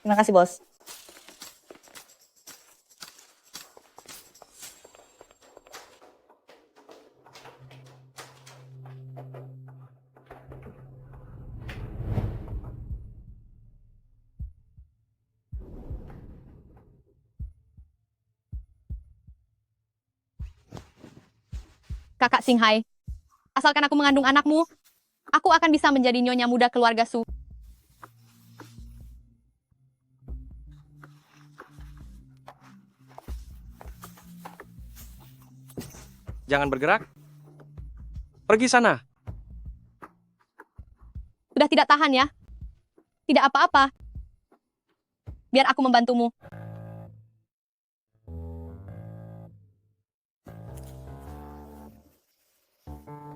Terima kasih, Bos. Kakak Singhai, asalkan aku mengandung anakmu, aku akan bisa menjadi nyonya muda keluarga Su. Jangan bergerak. Pergi sana. Sudah tidak tahan ya? Tidak apa-apa. Biar aku membantumu.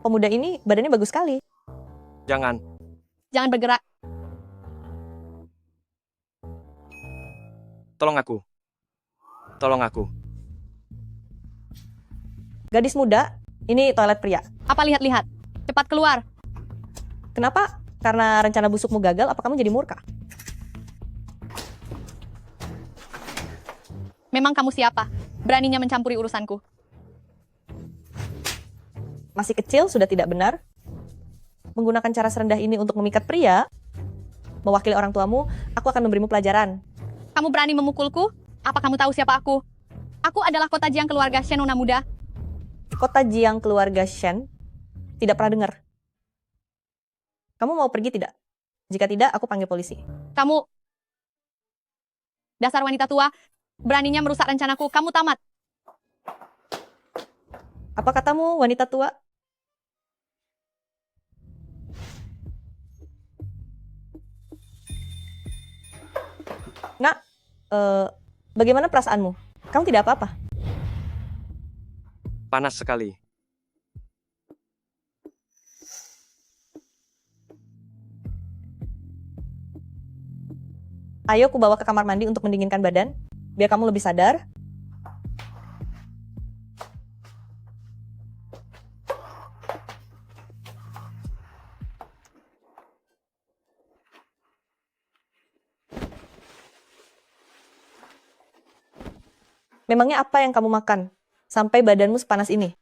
Pemuda ini badannya bagus sekali. Jangan. Jangan bergerak. Tolong aku. Tolong aku. Gadis muda, ini toilet pria. Apa lihat-lihat? Cepat keluar. Kenapa? Karena rencana busukmu gagal, apa kamu jadi murka? Memang kamu siapa? Beraninya mencampuri urusanku. Masih kecil, sudah tidak benar. Menggunakan cara serendah ini untuk memikat pria, mewakili orang tuamu, aku akan memberimu pelajaran. Kamu berani memukulku? Apa kamu tahu siapa aku? Aku adalah kota Jiang keluarga Shen Nona muda. Kota Jiang keluarga Shen? Tidak pernah dengar. Kamu mau pergi tidak? Jika tidak, aku panggil polisi. Kamu dasar wanita tua, beraninya merusak rencanaku. Kamu tamat. Apa katamu, wanita tua? Nak, bagaimana perasaanmu? Kamu tidak apa-apa? Panas sekali. Ayo aku bawa ke kamar mandi untuk mendinginkan badan, biar kamu lebih sadar. Memangnya apa yang kamu makan? Sampai badanmu sepanas ini?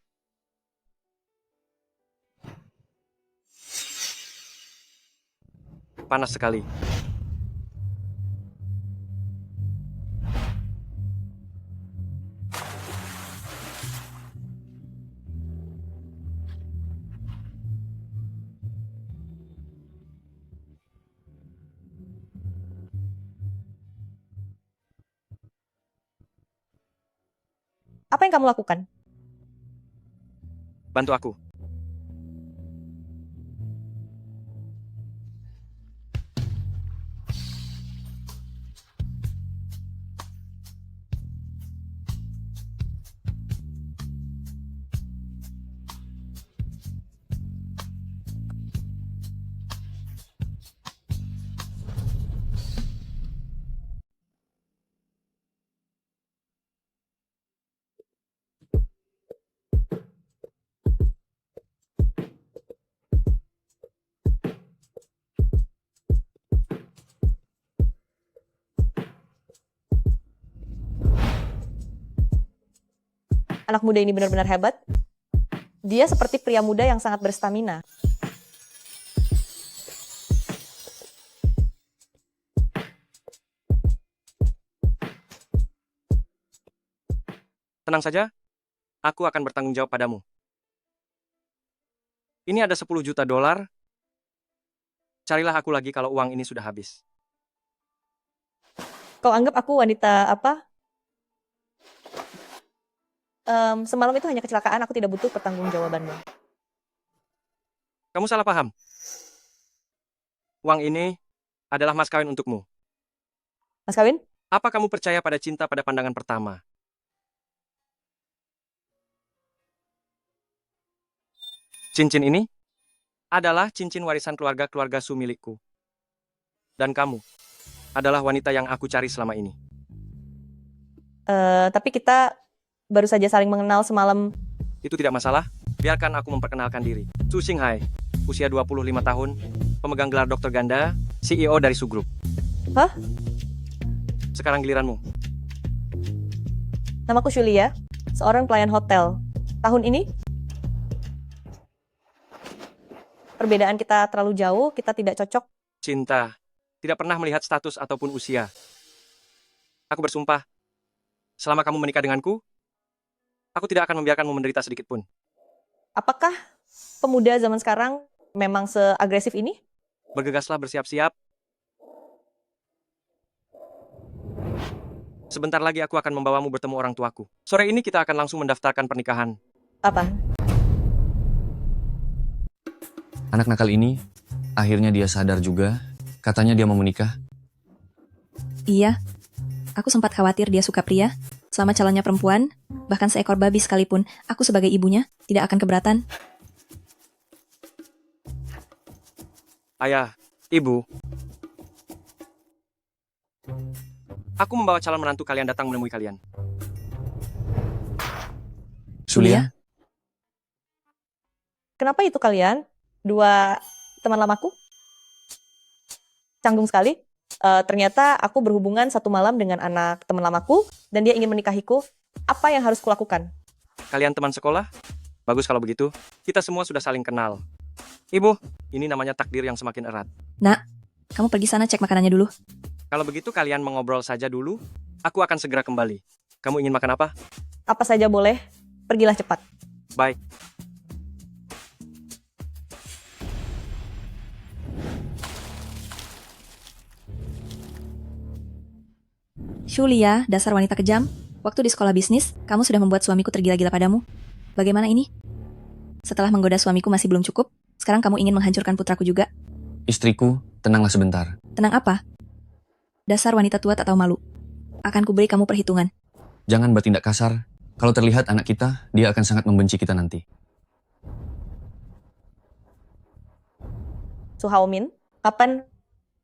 Panas sekali. Apa yang kamu lakukan? Bantu aku. Anak muda ini benar-benar hebat. Dia seperti pria muda yang sangat berstamina. Tenang saja. Aku akan bertanggung jawab padamu. Ini ada 10 juta dolar. Carilah aku lagi kalau uang ini sudah habis. Kau anggap aku wanita apa? Semalam itu hanya kecelakaan, aku tidak butuh pertanggungjawabanmu. Kamu salah paham. Uang ini adalah mas kawin untukmu. Mas kawin? Apa kamu percaya pada cinta pada pandangan pertama? Cincin ini adalah cincin warisan keluarga-keluarga Su milikku. Dan kamu adalah wanita yang aku cari selama ini. Tapi kita baru saja saling mengenal semalam. Itu tidak masalah. Biarkan aku memperkenalkan diri. Su Xinghai, usia 25 tahun, pemegang gelar dokter ganda, CEO dari Su Group. Hah? Sekarang giliranmu. Namaku Julia, seorang pelayan hotel. Tahun ini, perbedaan kita terlalu jauh, kita tidak cocok. Cinta. Tidak pernah melihat status ataupun usia. Aku bersumpah, selama kamu menikah denganku, aku tidak akan membiarkanmu menderita sedikit pun. Apakah pemuda zaman sekarang memang seagresif ini? Bergegaslah, bersiap-siap. Sebentar lagi aku akan membawamu bertemu orang tuaku. Sore ini kita akan langsung mendaftarkan pernikahan. Apa? Anak nakal ini, akhirnya dia sadar juga. Katanya dia mau menikah. Iya, aku sempat khawatir dia suka pria. Selama calonnya perempuan, bahkan seekor babi sekalipun, aku sebagai ibunya tidak akan keberatan. Ayah, ibu. Aku membawa calon menantu kalian datang menemui kalian. Julia, Kenapa itu kalian? Dua teman lamaku? Canggung sekali. Ternyata aku berhubungan satu malam dengan anak teman lamaku dan dia ingin menikahiku. Apa yang harus kulakukan? Kalian teman sekolah? Bagus kalau begitu. Kita semua sudah saling kenal. Ibu, ini namanya takdir yang semakin erat. Nak, kamu pergi sana cek makanannya dulu. Kalau begitu kalian mengobrol saja dulu. Aku akan segera kembali. Kamu ingin makan apa? Apa saja boleh, pergilah cepat. Baik. Julia, dasar wanita kejam. Waktu di sekolah bisnis, kamu sudah membuat suamiku tergila-gila padamu. Bagaimana ini? Setelah menggoda suamiku masih belum cukup, sekarang kamu ingin menghancurkan putraku juga. istriku, tenanglah sebentar. Tenang apa? Dasar wanita tua tak tahu malu. Akan kuberi kamu perhitungan. Jangan bertindak kasar. Kalau terlihat anak kita, dia akan sangat membenci kita nanti. Suhaomin, kapan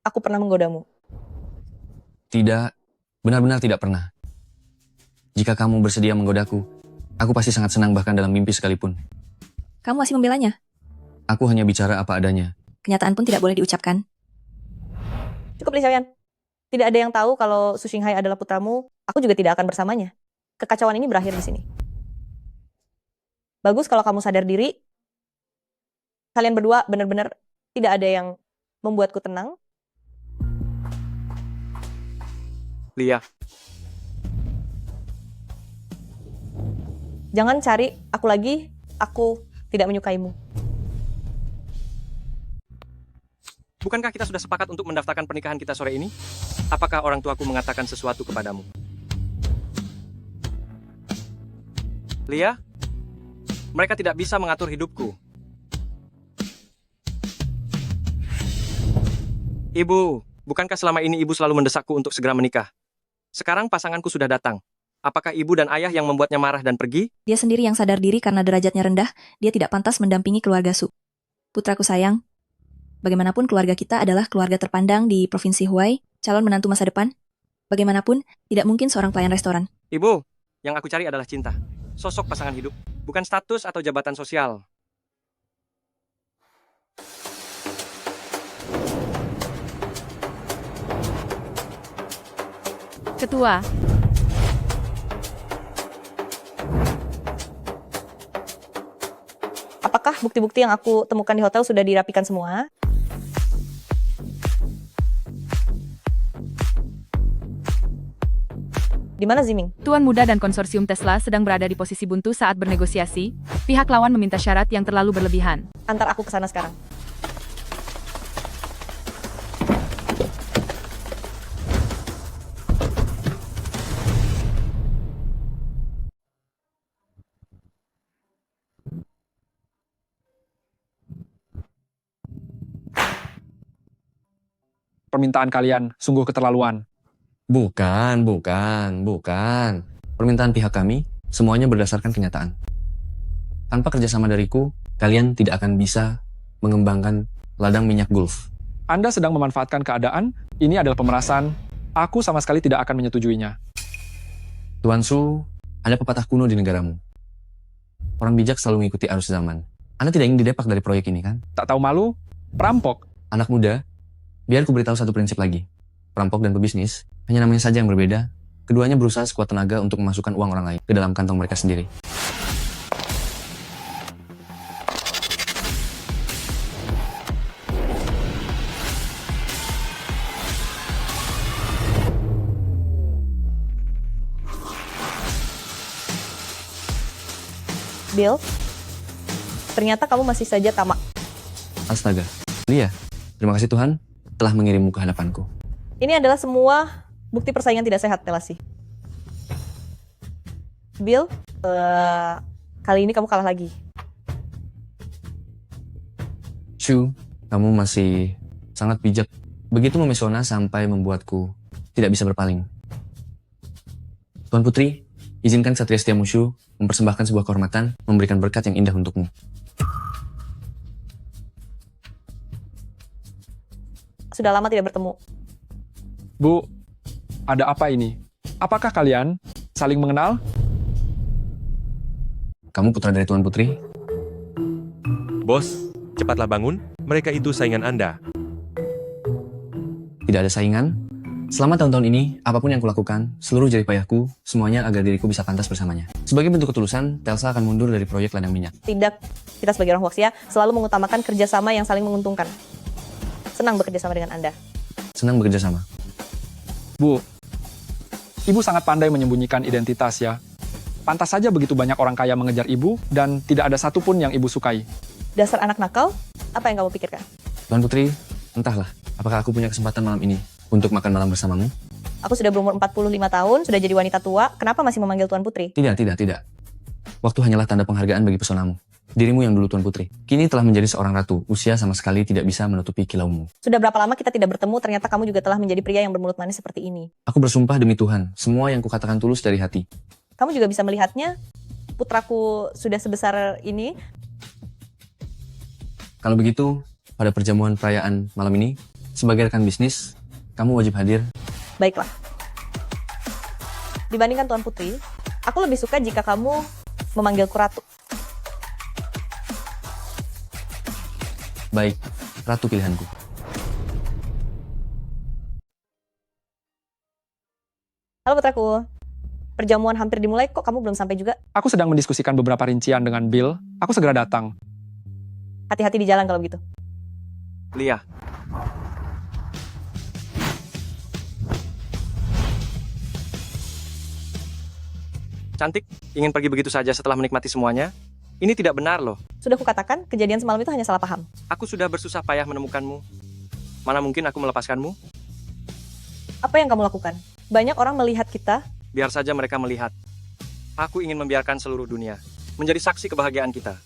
aku pernah menggodamu? Tidak, benar-benar tidak pernah. Jika kamu bersedia menggodaku, aku pasti sangat senang bahkan dalam mimpi sekalipun. Kamu masih membelanya. Aku hanya bicara apa adanya. Kenyataan pun tidak boleh diucapkan. Cukup, Li Xiaoyan. Tidak ada yang tahu kalau Su Xinghai adalah putramu. Aku juga tidak akan bersamanya. Kekacauan ini berakhir di sini. Bagus kalau kamu sadar diri. Kalian berdua benar-benar tidak ada yang membuatku tenang. Lia, Jangan cari aku lagi. Aku tidak menyukaimu. bukankah kita sudah sepakat untuk mendaftarkan pernikahan kita sore ini? Apakah orang tuaku mengatakan sesuatu kepadamu? Lia, mereka tidak bisa mengatur hidupku. Ibu, bukankah selama ini ibu selalu mendesakku untuk segera menikah? Sekarang pasanganku sudah datang. Apakah ibu dan ayah yang membuatnya marah dan pergi? Dia sendiri yang sadar diri karena derajatnya rendah, dia tidak pantas mendampingi keluarga Su. Putraku sayang, bagaimanapun keluarga kita adalah keluarga terpandang di Provinsi Huai, calon menantu masa depan. Bagaimanapun, tidak mungkin seorang pelayan restoran. Ibu, yang aku cari adalah cinta. Sosok pasangan hidup, bukan status atau jabatan sosial. Ketua, Apakah bukti-bukti yang aku temukan di hotel sudah dirapikan semua? Di mana Ziming? Tuan Muda dan konsorsium Tesla sedang berada di posisi buntu saat bernegosiasi. Pihak lawan meminta syarat yang terlalu berlebihan. Antar aku ke sana sekarang. Permintaan kalian sungguh keterlaluan. Bukan. Permintaan pihak kami, semuanya berdasarkan kenyataan. Tanpa kerjasama dariku, kalian tidak akan bisa mengembangkan ladang minyak Gulf. Anda sedang memanfaatkan keadaan, ini adalah pemerasan. Aku sama sekali tidak akan menyetujuinya. Tuan Su, ada pepatah kuno di negaramu. Orang bijak selalu mengikuti arus zaman. Anda tidak ingin didepak dari proyek ini, kan? Tak tahu malu, perampok. Anak muda, biar ku beritahu satu prinsip lagi. Perampok dan pebisnis Hanya namanya saja yang berbeda. Keduanya berusaha sekuat tenaga untuk memasukkan uang orang lain ke dalam kantong mereka sendiri. Bill, ternyata kamu masih saja tamak. Astaga. Lia, terima kasih Tuhan telah mengirimmu ke hadapanku. Ini adalah semua bukti persaingan tidak sehat, Telasi. Bill, kali ini kamu kalah lagi. Shu, kamu masih sangat bijak. Begitu memesona sampai membuatku tidak bisa berpaling. Tuan Putri, izinkan Satria Setia Mushu mempersembahkan sebuah kehormatan, memberikan berkat yang indah untukmu. Sudah lama tidak bertemu. Bu, ada apa ini? Apakah kalian saling mengenal? Kamu putra dari Tuan Putri? Bos, cepatlah bangun. Mereka itu saingan Anda. Tidak ada saingan. Selama tahun-tahun ini, apapun yang kulakukan, seluruh jerih payahku, semuanya agar diriku bisa pantas bersamanya. Sebagai bentuk ketulusan, Telsa akan mundur dari proyek ladang minyak. Tidak, kita sebagai orang Huaxia selalu mengutamakan kerjasama yang saling menguntungkan. Senang bekerja sama dengan Anda. Senang bekerja sama. Bu, ibu sangat pandai menyembunyikan identitas ya. Pantas saja begitu banyak orang kaya mengejar ibu dan tidak ada satupun yang ibu sukai. Dasar anak nakal, apa yang kamu pikirkan? Tuan Putri, entahlah, apakah aku punya kesempatan malam ini untuk makan malam bersamamu? Aku sudah berumur 45 tahun, sudah jadi wanita tua, kenapa masih memanggil Tuan Putri? Tidak. Waktu hanyalah tanda penghargaan bagi pesonamu. Dirimu yang dulu Tuan Putri, kini telah menjadi seorang ratu. Usia sama sekali tidak bisa menutupi kilaumu. Sudah berapa lama kita tidak bertemu, ternyata kamu juga telah menjadi pria yang bermulut manis seperti ini. Aku bersumpah demi Tuhan, semua yang kukatakan tulus dari hati. Kamu juga bisa melihatnya, putraku sudah sebesar ini. Kalau begitu, pada perjamuan perayaan malam ini, sebagai rekan bisnis, kamu wajib hadir. Baiklah. Dibandingkan Tuan Putri, aku lebih suka jika kamu memanggilku Ratu. Baik, ratu pilihanku. Halo putraku, perjamuan hampir dimulai, kok kamu belum sampai juga? Aku sedang mendiskusikan beberapa rincian dengan Bill. Aku segera datang. Hati-hati di jalan kalau begitu. Lia, cantik, ingin pergi begitu saja setelah menikmati semuanya? Ini tidak benar loh. Sudah kukatakan, kejadian semalam itu hanya salah paham. Aku sudah bersusah payah menemukanmu. Mana mungkin aku melepaskanmu? Apa yang kamu lakukan? Banyak orang melihat kita. Biar saja mereka melihat. Aku ingin membiarkan seluruh dunia menjadi saksi kebahagiaan kita.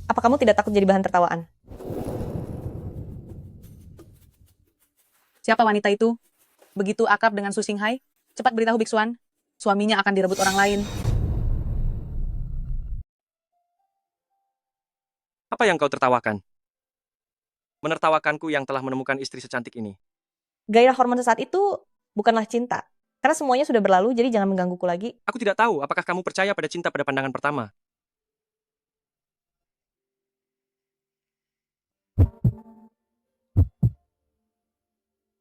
Apa kamu tidak takut jadi bahan tertawaan? Siapa wanita itu? Begitu akrab dengan Su Xinghai? Cepat beritahu biksuan. Suaminya akan direbut orang lain. Apa yang kau tertawakan? Menertawakanku yang telah menemukan istri secantik ini. Gairah hormon sesaat itu bukanlah cinta. Karena semuanya sudah berlalu, jadi jangan menggangguku lagi. Aku tidak tahu apakah kamu percaya pada cinta pada pandangan pertama.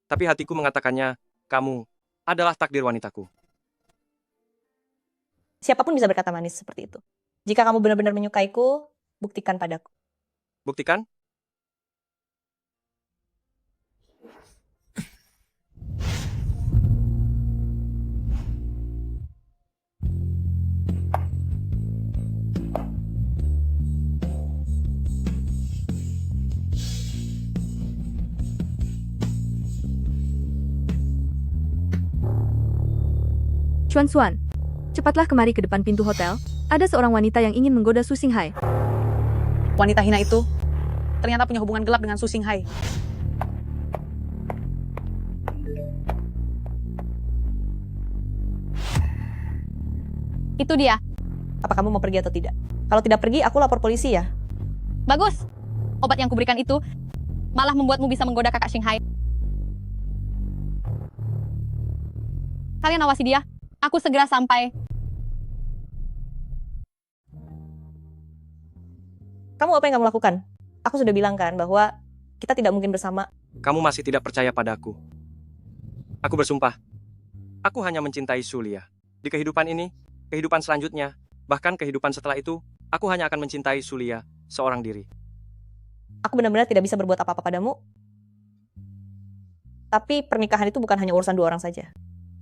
Tapi hatiku mengatakannya, kamu adalah takdir wanitaku. Siapapun bisa berkata manis seperti itu. Jika kamu benar-benar menyukaiku, buktikan padaku. Buktikan? Xuan, cepatlah kemari ke depan pintu hotel. Ada seorang wanita yang ingin menggoda Su Xinghai. Wanita hina itu ternyata punya hubungan gelap dengan Su Xinghai. Itu dia. Apa kamu mau pergi atau tidak? Kalau tidak pergi, aku lapor polisi ya. Bagus. Obat yang kuberikan itu malah membuatmu bisa menggoda kakak Xinghai. Kalian awasi dia. Aku segera sampai. Kamu apa yang kamu lakukan? Aku sudah bilang kan bahwa kita tidak mungkin bersama. Kamu masih tidak percaya padaku. Aku bersumpah. Aku hanya mencintai Sulia. Di kehidupan ini, kehidupan selanjutnya, bahkan kehidupan setelah itu, aku hanya akan mencintai Sulia seorang diri. Aku benar-benar tidak bisa berbuat apa-apa padamu. Tapi pernikahan itu bukan hanya urusan dua orang saja.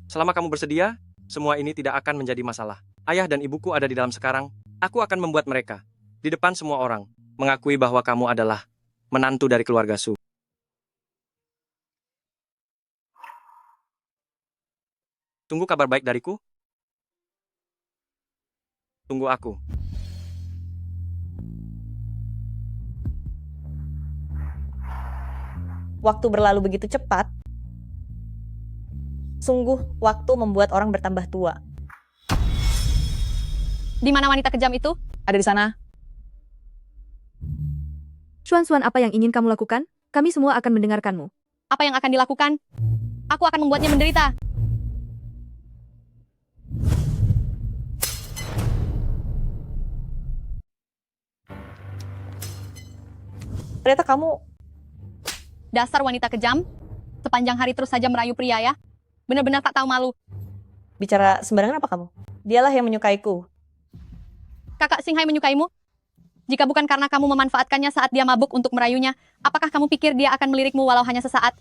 Selama kamu bersedia, semua ini tidak akan menjadi masalah. Ayah dan ibuku ada di dalam sekarang. Aku akan membuat mereka, di depan semua orang, mengakui bahwa kamu adalah menantu dari keluarga Su. Tunggu kabar baik dariku. Tunggu aku. Waktu berlalu begitu cepat. Sungguh, waktu membuat orang bertambah tua. Di mana wanita kejam itu? Ada di sana. Xuan-Xuan, apa yang ingin kamu lakukan? Kami semua akan mendengarkanmu. Apa yang akan dilakukan? Aku akan membuatnya menderita. Ternyata kamu Dasar wanita kejam. Sepanjang hari terus saja merayu pria ya. Benar-benar tak tahu malu. bicara sembarangan apa kamu? Dialah yang menyukaiku. Kakak Xinghai menyukaimu? Jika bukan karena kamu memanfaatkannya saat dia mabuk untuk merayunya, apakah kamu pikir dia akan melirikmu walau hanya sesaat?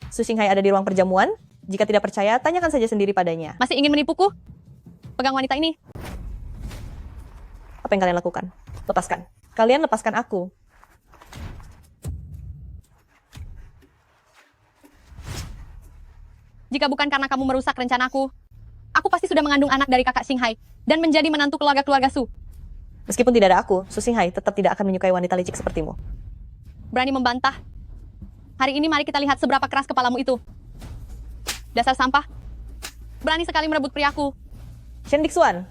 Su Xinghai ada di ruang perjamuan. Jika tidak percaya, tanyakan saja sendiri padanya. Masih ingin menipuku? Pegang wanita ini. Apa yang kalian lakukan? Lepaskan. Kalian lepaskan aku. Jika bukan karena kamu merusak rencanaku, aku pasti sudah mengandung anak dari kakak Xinghai dan menjadi menantu keluarga-keluarga Su. Meskipun tidak ada aku, Su Xinghai tetap tidak akan menyukai wanita licik sepertimu. Berani membantah? Hari ini mari kita lihat seberapa keras kepalamu itu. Dasar sampah. Berani sekali merebut priaku. Shen Dixuan,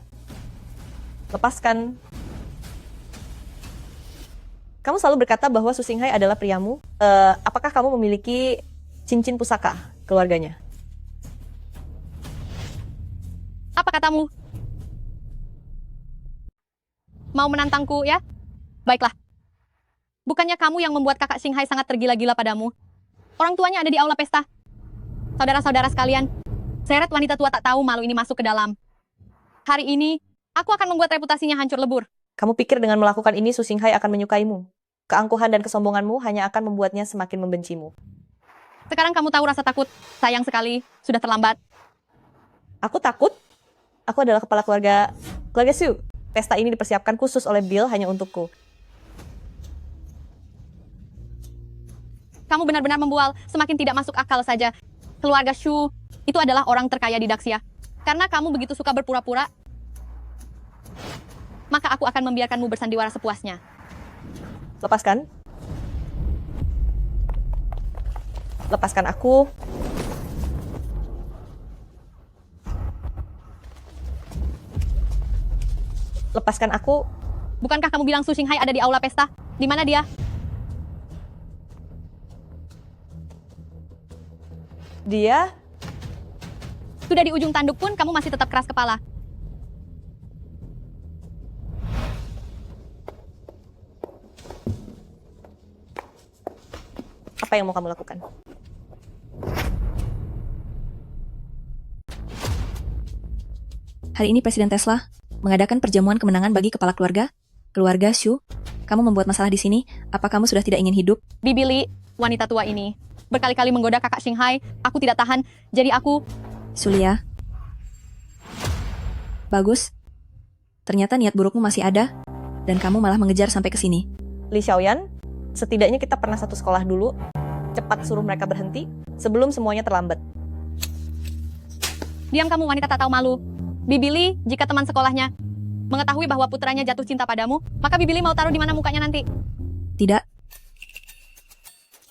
lepaskan. Kamu selalu berkata bahwa Su Xinghai adalah priamu. Apakah kamu memiliki cincin pusaka keluarganya? Apa katamu? Mau menantangku, ya? Baiklah. Bukannya kamu yang membuat kakak Xinghai sangat tergila-gila padamu? Orang tuanya ada di aula pesta. Saudara-saudara sekalian, seret wanita tua tak tahu malu ini masuk ke dalam. Hari ini, aku akan membuat reputasinya hancur lebur. Kamu pikir dengan melakukan ini Su Xinghai akan menyukaimu? Keangkuhan dan kesombonganmu hanya akan membuatnya semakin membencimu. Sekarang kamu tahu rasa takut. Sayang sekali, sudah terlambat. Aku takut? Aku adalah kepala keluarga Su. Pesta ini dipersiapkan khusus oleh Bill hanya untukku. Kamu benar-benar membual, semakin tidak masuk akal saja. Keluarga Shu itu adalah orang terkaya di Daxia. Karena kamu begitu suka berpura-pura, maka aku akan membiarkanmu bersandiwara sepuasnya. Lepaskan. Lepaskan aku. Lepaskan aku. Bukankah kamu bilang Su Xinghai ada di aula pesta? Di mana dia? Dia Sudah di ujung tanduk pun kamu masih tetap keras kepala. apa yang mau kamu lakukan? Hari ini Presiden Tesla mengadakan perjamuan kemenangan bagi kepala keluarga Shu. Kamu membuat masalah di sini. Apa kamu sudah tidak ingin hidup? Bibi Li, wanita tua ini, berkali-kali menggoda kakak Xinghai. Aku tidak tahan, jadi aku... Sulia. Bagus. Ternyata niat burukmu masih ada, dan kamu malah mengejar sampai ke sini. Li Xiaoyan, setidaknya kita pernah satu sekolah dulu. Cepat suruh mereka berhenti sebelum semuanya terlambat. Diam kamu wanita tak tahu malu. Bibi Li, jika teman sekolahnya mengetahui bahwa putranya jatuh cinta padamu, maka Bibi Li mau taruh di mana mukanya nanti? Tidak.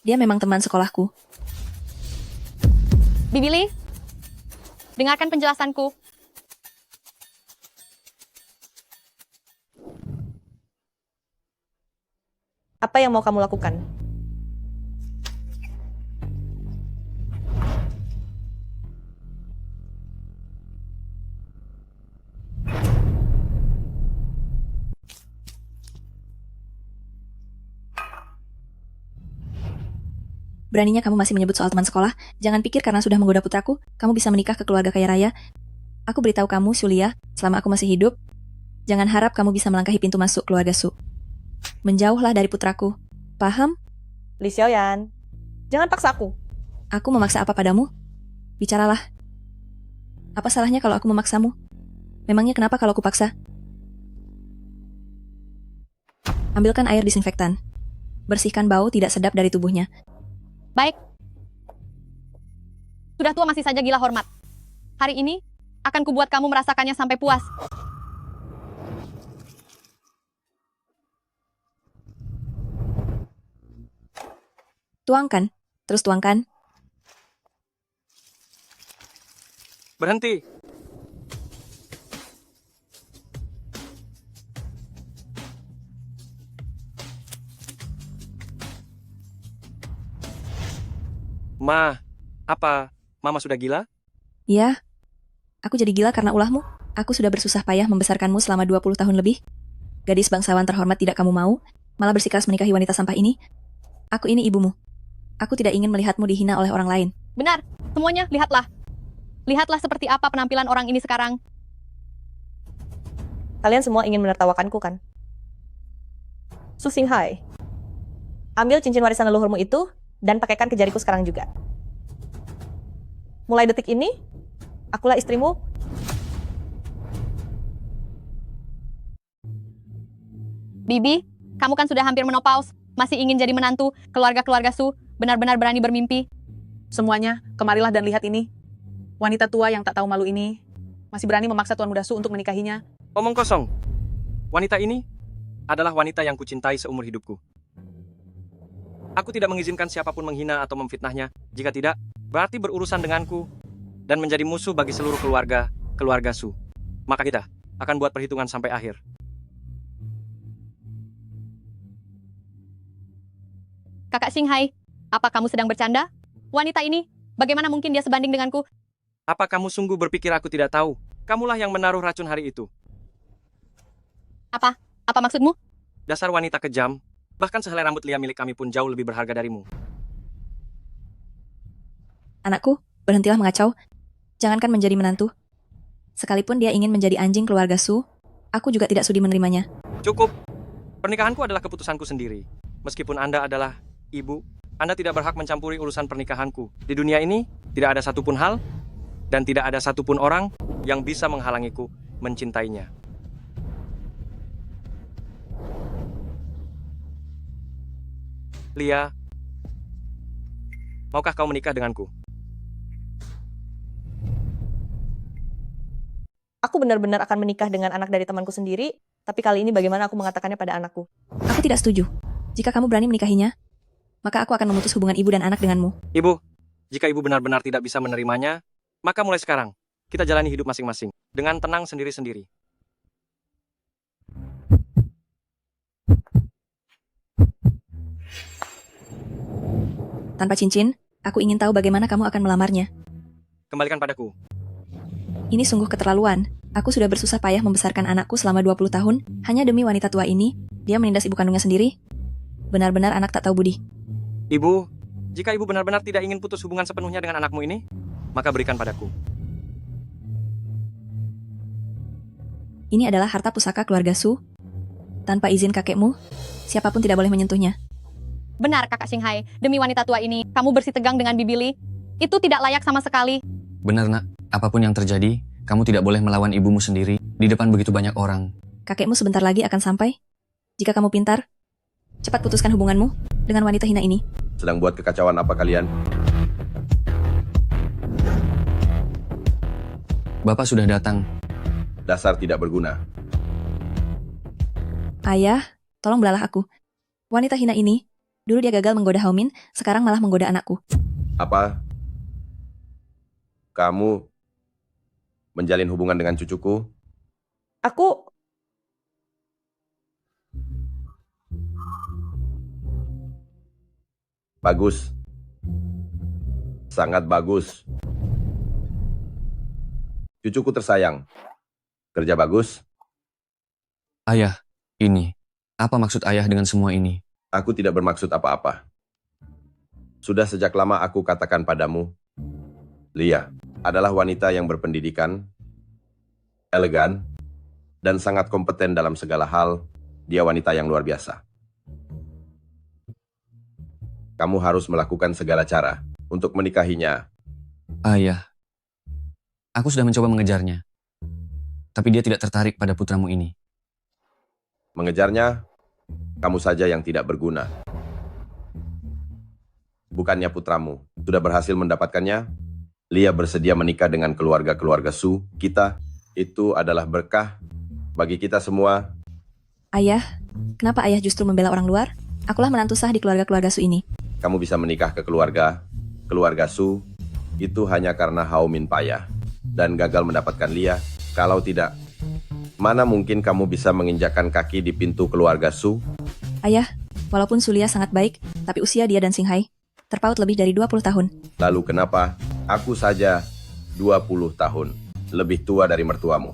Dia memang teman sekolahku. Bibi Li, dengarkan penjelasanku. Apa yang mau kamu lakukan? Beraninya kamu masih menyebut soal teman sekolah? Jangan pikir karena sudah menggoda putraku, kamu bisa menikah ke keluarga kaya raya. Aku beritahu kamu, Sulia, selama aku masih hidup, jangan harap kamu bisa melangkahi pintu masuk keluarga Su. Menjauhlah dari putraku. Paham? Li Xiaoyan, jangan paksa aku. Aku memaksa apa padamu? Bicaralah. Apa salahnya kalau aku memaksamu? Memangnya kenapa kalau aku paksa? Ambilkan air disinfektan. Bersihkan bau tidak sedap dari tubuhnya. Baik. Sudah tua masih saja gila hormat. Hari ini akan kubuat kamu merasakannya sampai puas. Tuangkan. Terus tuangkan. Berhenti. Ma, apa? Mama sudah gila? Ya, aku jadi gila karena ulahmu. Aku sudah bersusah payah membesarkanmu selama 20 tahun lebih. Gadis bangsawan terhormat tidak kamu mau, malah bersikeras menikahi wanita sampah ini. Aku ini ibumu. Aku tidak ingin melihatmu dihina oleh orang lain. Benar, semuanya lihatlah. Lihatlah seperti apa penampilan orang ini sekarang. Kalian semua ingin menertawakanku kan? Su Xinghai, ambil cincin warisan leluhurmu itu dan pakaikan ke jariku sekarang juga. Mulai detik ini, akulah istrimu. Bibi, kamu kan sudah hampir menopause. Masih ingin jadi menantu keluarga-keluarga Su. Benar-benar berani bermimpi. Semuanya, kemarilah dan lihat ini. Wanita tua yang tak tahu malu ini masih berani memaksa Tuan Muda Su untuk menikahinya. Omong kosong. Wanita ini adalah wanita yang kucintai seumur hidupku. Aku tidak mengizinkan siapapun menghina atau memfitnahnya. Jika tidak, berarti berurusan denganku dan menjadi musuh bagi seluruh keluarga Su. Maka kita akan buat perhitungan sampai akhir. Kakak Xinghai, apa kamu sedang bercanda? Wanita ini, bagaimana mungkin dia sebanding denganku? Apa kamu sungguh berpikir aku tidak tahu? Kamulah yang menaruh racun hari itu. Apa? Apa maksudmu? Dasar wanita kejam. Bahkan sehelai rambut Lia milik kami pun jauh lebih berharga darimu. Anakku, berhentilah mengacau. Jangankan menjadi menantu. Sekalipun dia ingin menjadi anjing keluarga Su, aku juga tidak sudi menerimanya. Cukup. Pernikahanku adalah keputusanku sendiri. Meskipun Anda adalah ibu, Anda tidak berhak mencampuri urusan pernikahanku. Di dunia ini, tidak ada satupun hal, dan tidak ada satupun orang yang bisa menghalangiku mencintainya. Lia, maukah kau menikah denganku? Aku benar-benar akan menikah dengan anak dari temanku sendiri, tapi kali ini bagaimana aku mengatakannya pada anakku? Aku tidak setuju. Jika kamu berani menikahinya, maka aku akan memutus hubungan ibu dan anak denganmu. Ibu, jika ibu benar-benar tidak bisa menerimanya, maka mulai sekarang, kita jalani hidup masing-masing, dengan tenang sendiri-sendiri. Tanpa cincin, aku ingin tahu bagaimana kamu akan melamarnya. Kembalikan padaku. Ini sungguh keterlaluan. Aku sudah bersusah payah membesarkan anakku selama 20 tahun, hanya demi wanita tua ini, dia menindas ibu kandungnya sendiri. Benar-benar anak tak tahu budi. Ibu, jika ibu benar-benar tidak ingin putus hubungan sepenuhnya dengan anakmu ini, maka berikan padaku. Ini adalah harta pusaka keluarga Su. Tanpa izin kakekmu, siapapun tidak boleh menyentuhnya. Benar, Kakak Xinghai. Demi wanita tua ini, kamu bersih tegang dengan Bibi Li. Itu tidak layak sama sekali. Benar nak, apapun yang terjadi, kamu tidak boleh melawan ibumu sendiri di depan begitu banyak orang. Kakekmu sebentar lagi akan sampai. Jika kamu pintar, cepat putuskan hubunganmu dengan wanita hina ini. Sedang buat kekacauan apa kalian? Bapak sudah datang. Dasar tidak berguna. Ayah, tolong belalah aku. Wanita hina ini, dulu dia gagal menggoda Haumin, sekarang malah menggoda anakku. Apa? Kamu menjalin hubungan dengan cucuku? Aku... Bagus. Sangat bagus. Cucuku tersayang. Kerja bagus. Ayah, ini. Apa maksud ayah dengan semua ini? Aku tidak bermaksud apa-apa. Sudah sejak lama aku katakan padamu, Lia adalah wanita yang berpendidikan, elegan, dan sangat kompeten dalam segala hal. Dia wanita yang luar biasa. Kamu harus melakukan segala cara untuk menikahinya. Ayah, aku sudah mencoba mengejarnya. Tapi dia tidak tertarik pada putramu ini. Mengejarnya, kamu saja yang tidak berguna. Bukannya putramu sudah berhasil mendapatkannya? Lia bersedia menikah dengan keluarga-keluarga Su. Kita, itu adalah berkah bagi kita semua. Ayah, kenapa ayah justru membela orang luar? Akulah menantu sah di keluarga-keluarga Su ini. Kamu bisa menikah ke keluarga Su, itu hanya karena Hao Min payah dan gagal mendapatkan Lia. Kalau tidak, mana mungkin kamu bisa menginjakkan kaki di pintu keluarga Su? Ayah, walaupun Sulia sangat baik, tapi usia dia dan Singhai terpaut lebih dari 20 tahun. Lalu kenapa aku saja 20 tahun lebih tua dari mertuamu?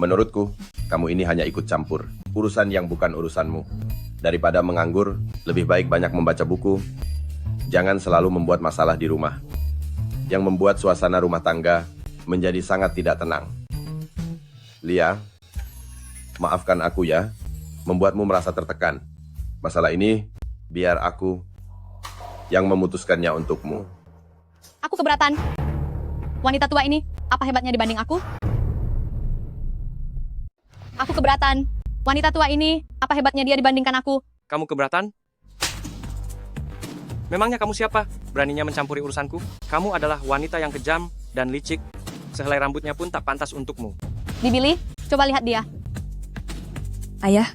Menurutku, kamu ini hanya ikut campur urusan yang bukan urusanmu. Daripada menganggur, lebih baik banyak membaca buku. Jangan selalu membuat masalah di rumah, yang membuat suasana rumah tangga menjadi sangat tidak tenang. Lia, maafkan aku ya, membuatmu merasa tertekan. Masalah ini, biar aku yang memutuskannya untukmu. Aku keberatan. Wanita tua ini, apa hebatnya dibanding aku? Aku keberatan. Wanita tua ini, apa hebatnya dia dibandingkan aku? Kamu keberatan? Memangnya kamu siapa? Beraninya mencampuri urusanku? Kamu adalah wanita yang kejam dan licik. Sehelai rambutnya pun tak pantas untukmu. Dibili, coba lihat dia. Ayah,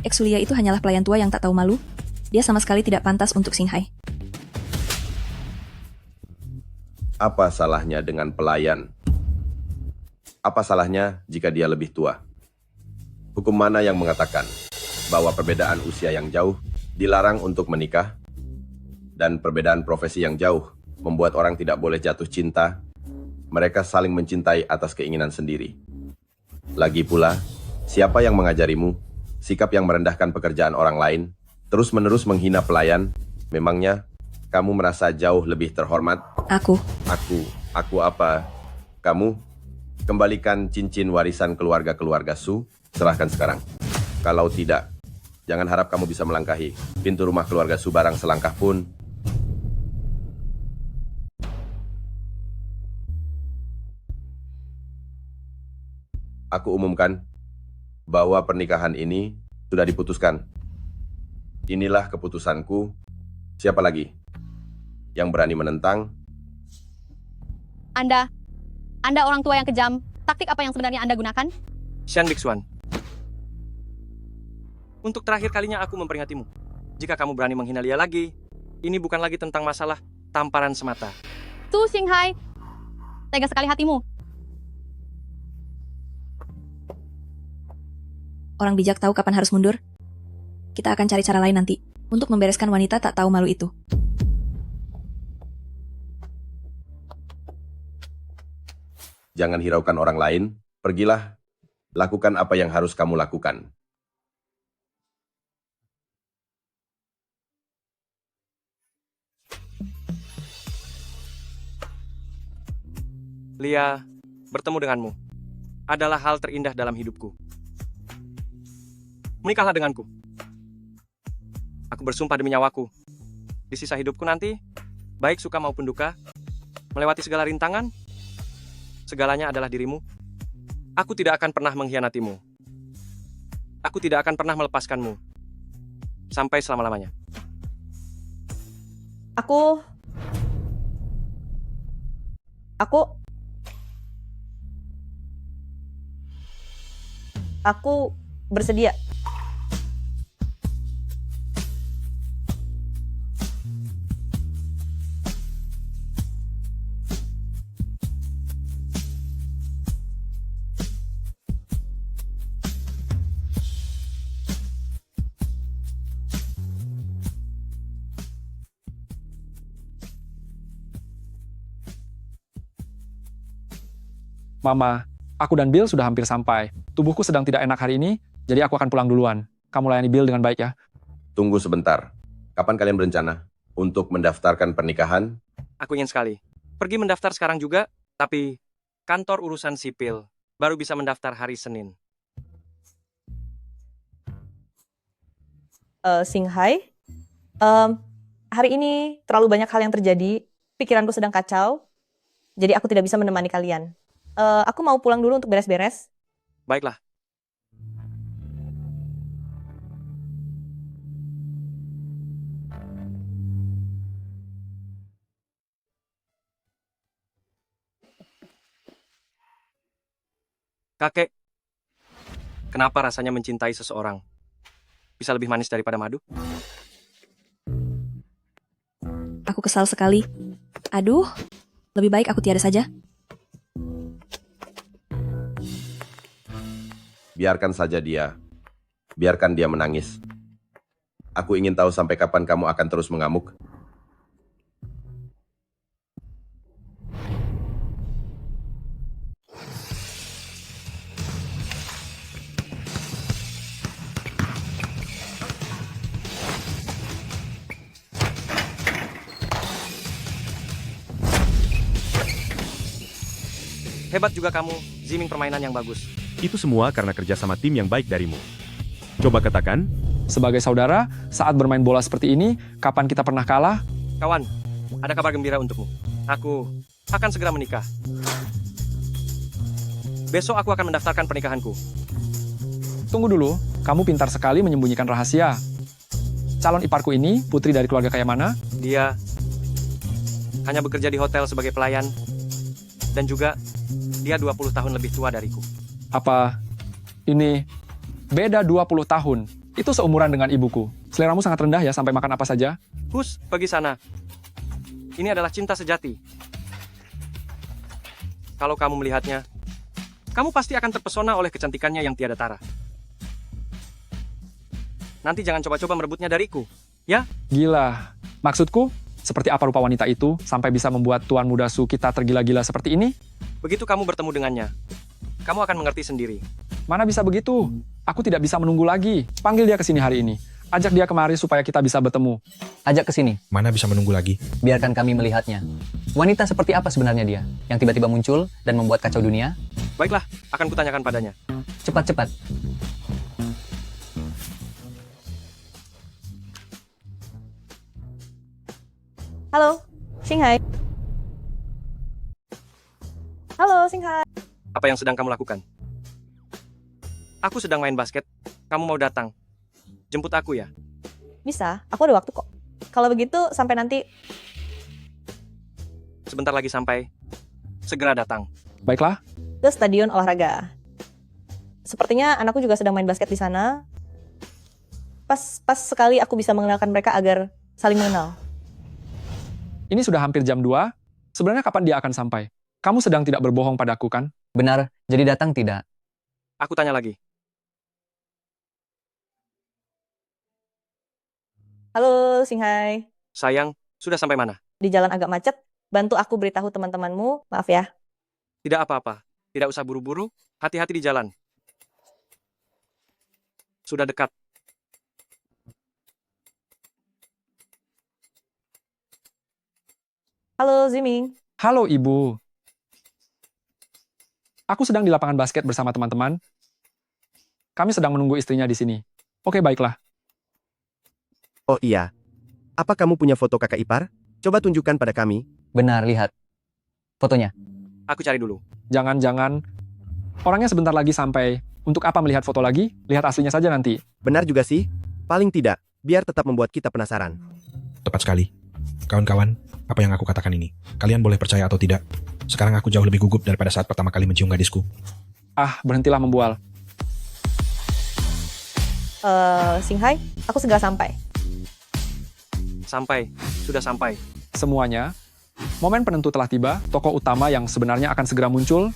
ex Sulia itu hanyalah pelayan tua yang tak tahu malu. Dia sama sekali tidak pantas untuk Singhai. Apa salahnya dengan pelayan? Apa salahnya jika dia lebih tua? Hukum mana yang mengatakan bahwa perbedaan usia yang jauh dilarang untuk menikah? Dan perbedaan profesi yang jauh membuat orang tidak boleh jatuh cinta? Mereka saling mencintai atas keinginan sendiri. Lagi pula, siapa yang mengajarimu sikap yang merendahkan pekerjaan orang lain, terus-menerus menghina pelayan? Memangnya kamu merasa jauh lebih terhormat? Aku Apa? Kamu? Kembalikan cincin warisan keluarga-keluarga Su, serahkan sekarang. Kalau tidak, jangan harap kamu bisa melangkahi pintu rumah keluarga Su barang selangkah pun. Aku umumkan bahwa pernikahan ini sudah diputuskan. Inilah keputusanku. Siapa lagi yang berani menentang? Anda orang tua yang kejam. Taktik apa yang sebenarnya Anda gunakan? Shan Bixuan. Untuk terakhir kalinya aku memperingatimu. Jika kamu berani menghina Lia lagi, ini bukan lagi tentang masalah tamparan semata. Su Singhai, tega sekali hatimu. orang bijak tahu kapan harus mundur. Kita akan cari cara lain nanti untuk membereskan wanita tak tahu malu itu. Jangan hiraukan orang lain, pergilah, lakukan apa yang harus kamu lakukan. Lia, bertemu denganmu adalah hal terindah dalam hidupku. Menikahlah denganku. Aku bersumpah demi nyawaku. Di sisa hidupku nanti, baik suka maupun duka, melewati segala rintangan, segalanya adalah dirimu. Aku tidak akan pernah mengkhianatimu. Aku tidak akan pernah melepaskanmu. Sampai selama-lamanya. Aku bersedia. Mama, aku dan Bill sudah hampir sampai. Tubuhku sedang tidak enak hari ini, jadi aku akan pulang duluan. Kamu layani Bill dengan baik ya. Tunggu sebentar. Kapan kalian berencana untuk mendaftarkan pernikahan? Aku ingin sekali. Pergi mendaftar sekarang juga, tapi kantor urusan sipil baru bisa mendaftar hari Senin. Singhai, hari ini terlalu banyak hal yang terjadi. Pikiranku sedang kacau, jadi aku tidak bisa menemani kalian. Aku mau pulang dulu untuk beres-beres. Baiklah. Kakek, kenapa rasanya mencintai seseorang bisa lebih manis daripada madu? Aku kesal sekali. Aduh, lebih baik aku tiada saja. Biarkan saja dia. Biarkan dia menangis. Aku ingin tahu sampai kapan kamu akan terus mengamuk. Hebat juga kamu, Ziming, permainan yang bagus. Itu semua karena kerjasama tim yang baik darimu. Coba katakan, Sebagai saudara, saat bermain bola seperti ini, kapan kita pernah kalah? Kawan, ada kabar gembira untukmu. Aku akan segera menikah. Besok aku akan mendaftarkan pernikahanku. Tunggu dulu, kamu pintar sekali menyembunyikan rahasia. Calon iparku ini, putri dari keluarga kaya mana? Dia hanya bekerja di hotel sebagai pelayan. Dan juga, dia 20 tahun lebih tua dariku. Apa ini beda 20 tahun? Itu seumuran dengan ibuku. Seleramu sangat rendah ya sampai makan apa saja. Hus, pergi sana. Ini adalah cinta sejati. Kalau kamu melihatnya, kamu pasti akan terpesona oleh kecantikannya yang tiada tara. Nanti jangan coba-coba merebutnya dariku, ya? Gila. Maksudku, seperti apa rupa wanita itu sampai bisa membuat Tuan Muda Su kita tergila-gila seperti ini? Begitu kamu bertemu dengannya, kamu akan mengerti sendiri. Mana bisa begitu? Aku tidak bisa menunggu lagi. Panggil dia ke sini hari ini. Ajak dia kemari supaya kita bisa bertemu. Ajak ke sini. Mana bisa menunggu lagi? Biarkan kami melihatnya. Wanita seperti apa sebenarnya dia? Yang tiba-tiba muncul dan membuat kacau dunia? Baiklah, akan kutanyakan padanya. Cepat-cepat. Halo, Singhai. Halo, Singhai. Apa yang sedang kamu lakukan? Aku sedang main basket. Kamu mau datang? Jemput aku ya? Bisa, aku ada waktu kok. Kalau begitu, sampai nanti. Sebentar lagi sampai. Segera datang. Baiklah. Ke stadion olahraga. Sepertinya anakku juga sedang main basket di sana. Pas sekali aku bisa mengenalkan mereka agar saling mengenal. Ini sudah hampir jam 2. Sebenarnya kapan dia akan sampai? Kamu sedang tidak berbohong padaku, kan? Benar, jadi datang tidak? Aku tanya lagi. Halo, Singhai. Sayang, sudah sampai mana? Di jalan agak macet, bantu aku beritahu teman-temanmu. Maaf ya. Tidak apa-apa. Tidak usah buru-buru. Hati-hati di jalan. Sudah dekat. Halo, Ziming. Halo, Ibu. Aku sedang di lapangan basket bersama teman-teman. Kami sedang menunggu istrinya di sini. Oke, baiklah. Oh iya. Apa kamu punya foto kakak ipar? Coba tunjukkan pada kami. Benar, lihat. Fotonya. Aku cari dulu. Jangan-jangan orangnya sebentar lagi sampai. Untuk apa melihat foto lagi? Lihat aslinya saja nanti. Benar juga sih. Paling tidak, biar tetap membuat kita penasaran. Tepat sekali. Kawan-kawan, apa yang aku katakan ini? Kalian boleh percaya atau tidak. Sekarang aku jauh lebih gugup daripada saat pertama kali mencium gadisku. Ah, berhentilah membual. Singhai, aku segera sampai. Sampai. Sudah sampai. Semuanya, momen penentu telah tiba, tokoh utama yang sebenarnya akan segera muncul.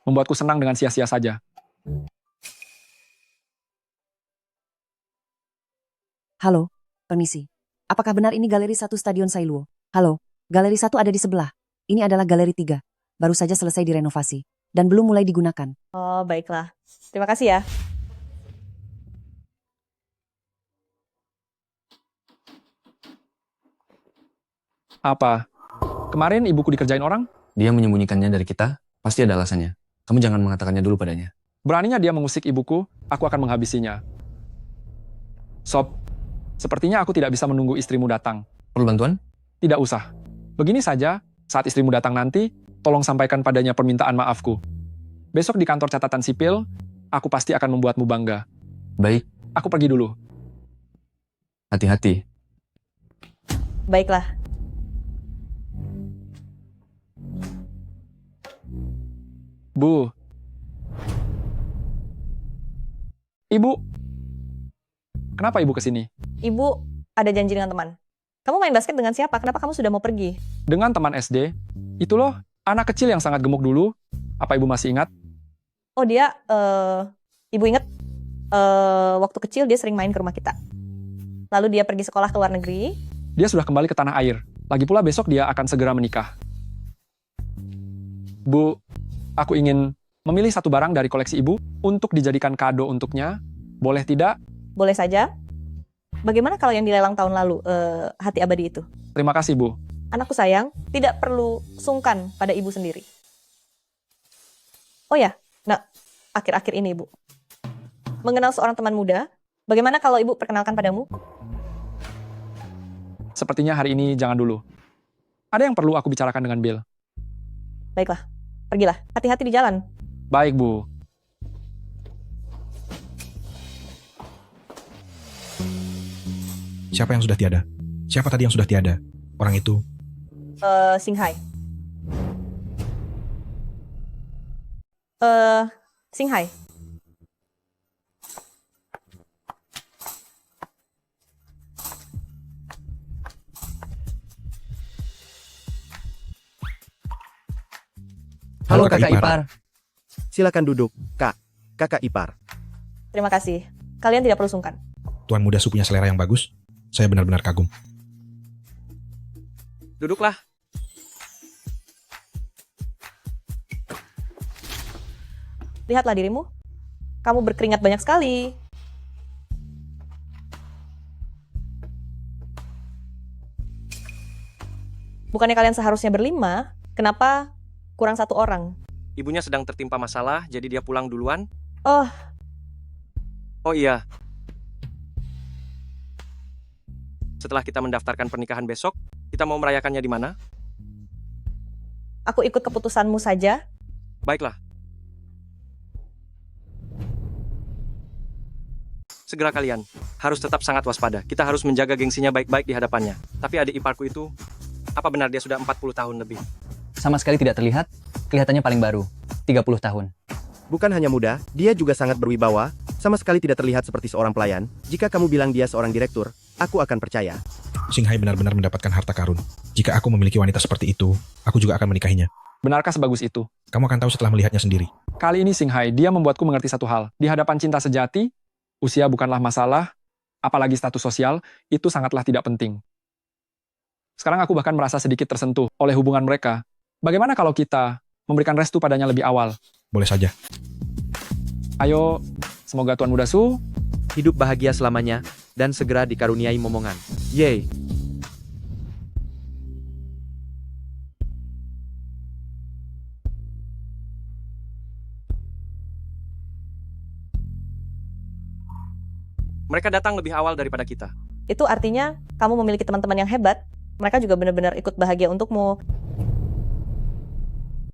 Membuatku senang dengan sia-sia saja. Halo, permisi. Apakah benar ini Galeri 1 Stadion Sailuo? Halo, Galeri 1 ada di sebelah. Ini adalah Galeri 3. Baru saja selesai direnovasi. Dan belum mulai digunakan. Oh, baiklah. Terima kasih ya. Apa? Kemarin ibuku dikerjain orang? Dia menyembunyikannya dari kita, pasti ada alasannya. Kamu jangan mengatakannya dulu padanya. Beraninya dia mengusik ibuku, aku akan menghabisinya. Sob, sepertinya aku tidak bisa menunggu istrimu datang. Perlu bantuan? Tidak usah. Begini saja, saat istrimu datang nanti, tolong sampaikan padanya permintaan maafku. Besok di kantor catatan sipil, aku pasti akan membuatmu bangga. Baik. Aku pergi dulu. Hati-hati. Baiklah. Bu. Ibu. Kenapa ibu kesini? Ibu ada janji dengan teman. Kamu main basket dengan siapa? Kenapa kamu sudah mau pergi? Dengan teman SD. Itu loh, anak kecil yang sangat gemuk dulu. Apa ibu masih ingat? Oh dia, ibu inget waktu kecil dia sering main ke rumah kita. Lalu dia pergi sekolah ke luar negeri. Dia sudah kembali ke tanah air. Lagi pula besok dia akan segera menikah. Bu, aku ingin memilih satu barang dari koleksi ibu untuk dijadikan kado untuknya. Boleh tidak? Boleh saja. Bagaimana kalau yang dilelang tahun lalu, hati abadi itu? Terima kasih, Bu. Anakku sayang, tidak perlu sungkan pada ibu sendiri. Oh ya, nah, akhir-akhir ini ibu. Mengenal seorang teman muda, bagaimana kalau ibu perkenalkan padamu? Sepertinya hari ini jangan dulu. Ada yang perlu aku bicarakan dengan Bill. Baiklah, pergilah. Hati-hati di jalan. Baik, Bu. Siapa yang sudah tiada? Siapa tadi yang sudah tiada? Orang itu. Singhai. Singhai. Halo kakak ipar. Silakan duduk, Kak. Kakak ipar. Terima kasih. Kalian tidak perlu sungkan. Tuan muda Su punya selera yang bagus. Saya benar-benar kagum. Duduklah. Lihatlah dirimu. Kamu berkeringat banyak sekali. Bukannya kalian seharusnya berlima? Kenapa kurang satu orang? Ibunya sedang tertimpa masalah, jadi dia pulang duluan. Oh, Oh iya. Setelah kita mendaftarkan pernikahan besok, kita mau merayakannya di mana? aku ikut keputusanmu saja. Baiklah. Segera kalian. Harus tetap sangat waspada. Kita harus menjaga gengsinya baik-baik di hadapannya. Tapi adik iparku itu, apa benar dia sudah 40 tahun lebih? Sama sekali tidak terlihat, kelihatannya paling baru, 30 tahun. Bukan hanya muda, dia juga sangat berwibawa, sama sekali tidak terlihat seperti seorang pelayan. Jika kamu bilang dia seorang direktur, aku akan percaya. Singhai benar-benar mendapatkan harta karun. Jika aku memiliki wanita seperti itu, aku juga akan menikahinya. Benarkah sebagus itu? Kamu akan tahu setelah melihatnya sendiri. Kali ini Singhai, dia membuatku mengerti satu hal. Di hadapan cinta sejati, usia bukanlah masalah, apalagi status sosial, itu sangatlah tidak penting. Sekarang aku bahkan merasa sedikit tersentuh oleh hubungan mereka. Bagaimana kalau kita memberikan restu padanya lebih awal? Boleh saja. Ayo, semoga Tuan Muda Su hidup bahagia selamanya, dan segera dikaruniai momongan. Yeay! Mereka datang lebih awal daripada kita. Itu artinya kamu memiliki teman-teman yang hebat. Mereka juga benar-benar ikut bahagia untukmu.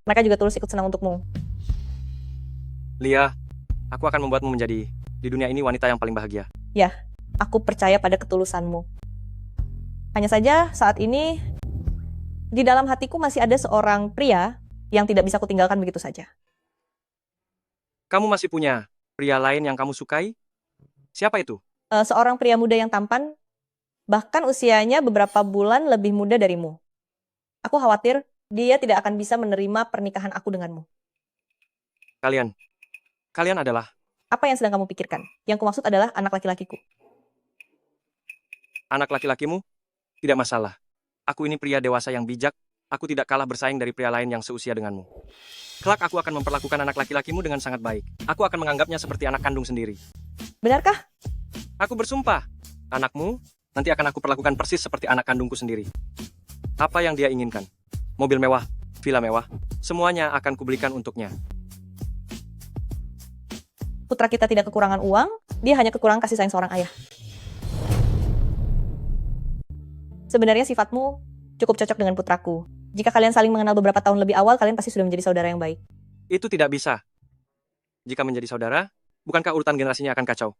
Mereka juga tulus ikut senang untukmu. Lia, aku akan membuatmu menjadi di dunia ini wanita yang paling bahagia. Ya, aku percaya pada ketulusanmu. Hanya saja saat ini di dalam hatiku masih ada seorang pria yang tidak bisa kutinggalkan begitu saja. Kamu masih punya pria lain yang kamu sukai? Siapa itu? Seorang pria muda yang tampan, bahkan usianya beberapa bulan lebih muda darimu. Aku khawatir dia tidak akan bisa menerima pernikahan aku denganmu. Kalian adalah... Apa yang sedang kamu pikirkan? Yang kumaksud adalah anak laki-lakiku. Anak laki-lakimu? Tidak masalah. Aku ini pria dewasa yang bijak, aku tidak kalah bersaing dari pria lain yang seusia denganmu. Kelak aku akan memperlakukan anak laki-lakimu dengan sangat baik. Aku akan menganggapnya seperti anak kandung sendiri. Benarkah? Aku bersumpah, anakmu nanti akan aku perlakukan persis seperti anak kandungku sendiri. Apa yang dia inginkan? Mobil mewah, villa mewah, semuanya akan kubelikan untuknya. Putra kita tidak kekurangan uang, dia hanya kekurangan kasih sayang seorang ayah. Sebenarnya sifatmu cukup cocok dengan putraku. Jika kalian saling mengenal beberapa tahun lebih awal, kalian pasti sudah menjadi saudara yang baik. Itu tidak bisa. Jika menjadi saudara, bukankah urutan generasinya akan kacau?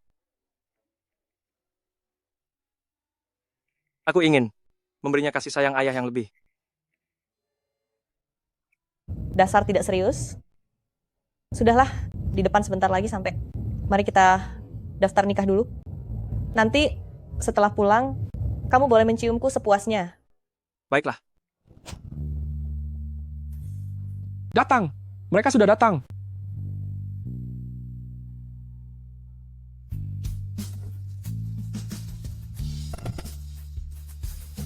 Aku ingin memberinya kasih sayang ayah yang lebih. Dasar tidak serius. Sudahlah, di depan sebentar lagi sampai. Mari kita daftar nikah dulu. Nanti setelah pulang, kamu boleh menciumku sepuasnya. Baiklah. Datang! Mereka sudah datang.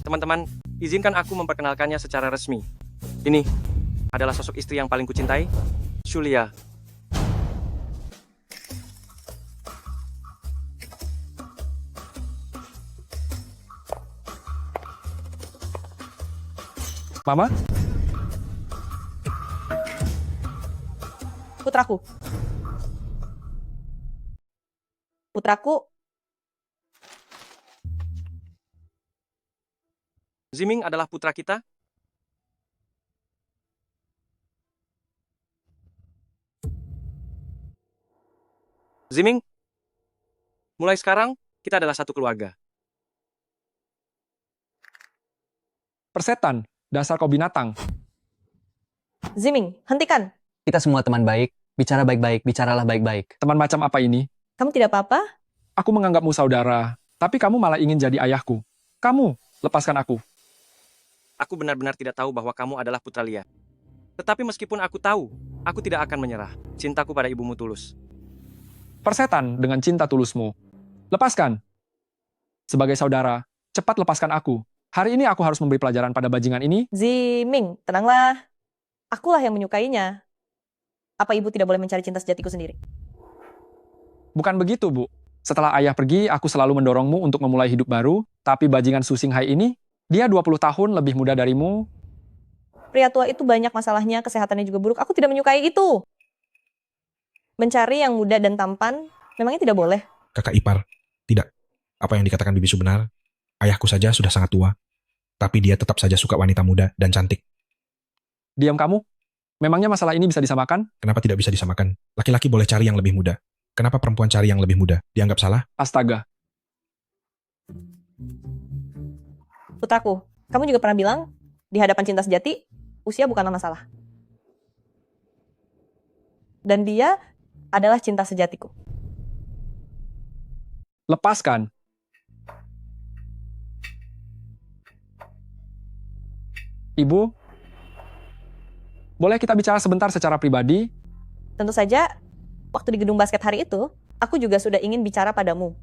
Teman-teman, izinkan aku memperkenalkannya secara resmi. Ini adalah sosok istri yang paling kucintai, Julia. Mama? Putraku. Putraku, Ziming adalah putra kita. Ziming, mulai sekarang kita adalah satu keluarga. Persetan, dasar kau binatang. Ziming, hentikan. Kita semua teman baik, bicara baik-baik, bicaralah baik-baik. Teman macam apa ini? Kamu tidak apa-apa? Aku menganggapmu saudara, tapi kamu malah ingin jadi ayahku. Kamu, lepaskan aku. Aku benar-benar tidak tahu bahwa kamu adalah putra Lia. Tetapi meskipun aku tahu, aku tidak akan menyerah. Cintaku pada ibumu tulus. Persetan dengan cinta tulusmu. Lepaskan. Sebagai saudara, cepat lepaskan aku. Hari ini aku harus memberi pelajaran pada bajingan ini. Ziming, tenanglah. Akulah yang menyukainya. Apa ibu tidak boleh mencari cinta sejatiku sendiri? Bukan begitu, Bu. Setelah ayah pergi, aku selalu mendorongmu untuk memulai hidup baru, tapi bajingan Su Xinghai ini, dia 20 tahun lebih muda darimu. Pria tua itu banyak masalahnya, kesehatannya juga buruk. Aku tidak menyukai itu. Mencari yang muda dan tampan, memangnya tidak boleh? Kakak ipar, tidak. Apa yang dikatakan Bibisu benar. Ayahku saja sudah sangat tua. Tapi dia tetap saja suka wanita muda dan cantik. Diam kamu. Memangnya masalah ini bisa disamakan? Kenapa tidak bisa disamakan? Laki-laki boleh cari yang lebih muda. Kenapa perempuan cari yang lebih muda? Dianggap salah? Astaga. Putraku, kamu juga pernah bilang, di hadapan cinta sejati, usia bukanlah masalah. Dan dia adalah cinta sejatiku. Lepaskan. Ibu, boleh kita bicara sebentar secara pribadi? Tentu saja, waktu di gedung basket hari itu, aku juga sudah ingin bicara padamu.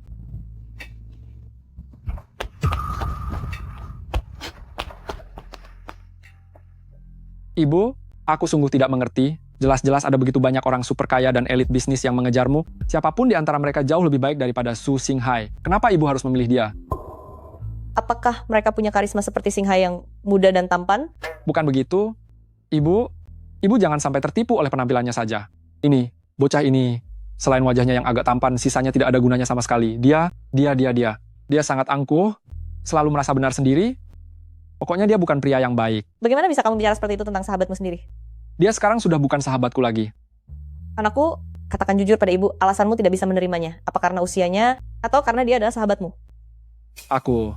Ibu, aku sungguh tidak mengerti. Jelas-jelas ada begitu banyak orang super kaya dan elit bisnis yang mengejarmu. Siapapun di antara mereka jauh lebih baik daripada Su Xinghai. Kenapa ibu harus memilih dia? Apakah mereka punya karisma seperti Xinghai yang muda dan tampan? Bukan begitu. Ibu jangan sampai tertipu oleh penampilannya saja. Ini, bocah ini, selain wajahnya yang agak tampan, sisanya tidak ada gunanya sama sekali. Dia sangat angkuh, selalu merasa benar sendiri. Pokoknya dia bukan pria yang baik. Bagaimana bisa kamu bicara seperti itu tentang sahabatmu sendiri? Dia sekarang sudah bukan sahabatku lagi. Anakku, katakan jujur pada ibu, alasanmu tidak bisa menerimanya. Apa karena usianya, atau karena dia adalah sahabatmu? Aku...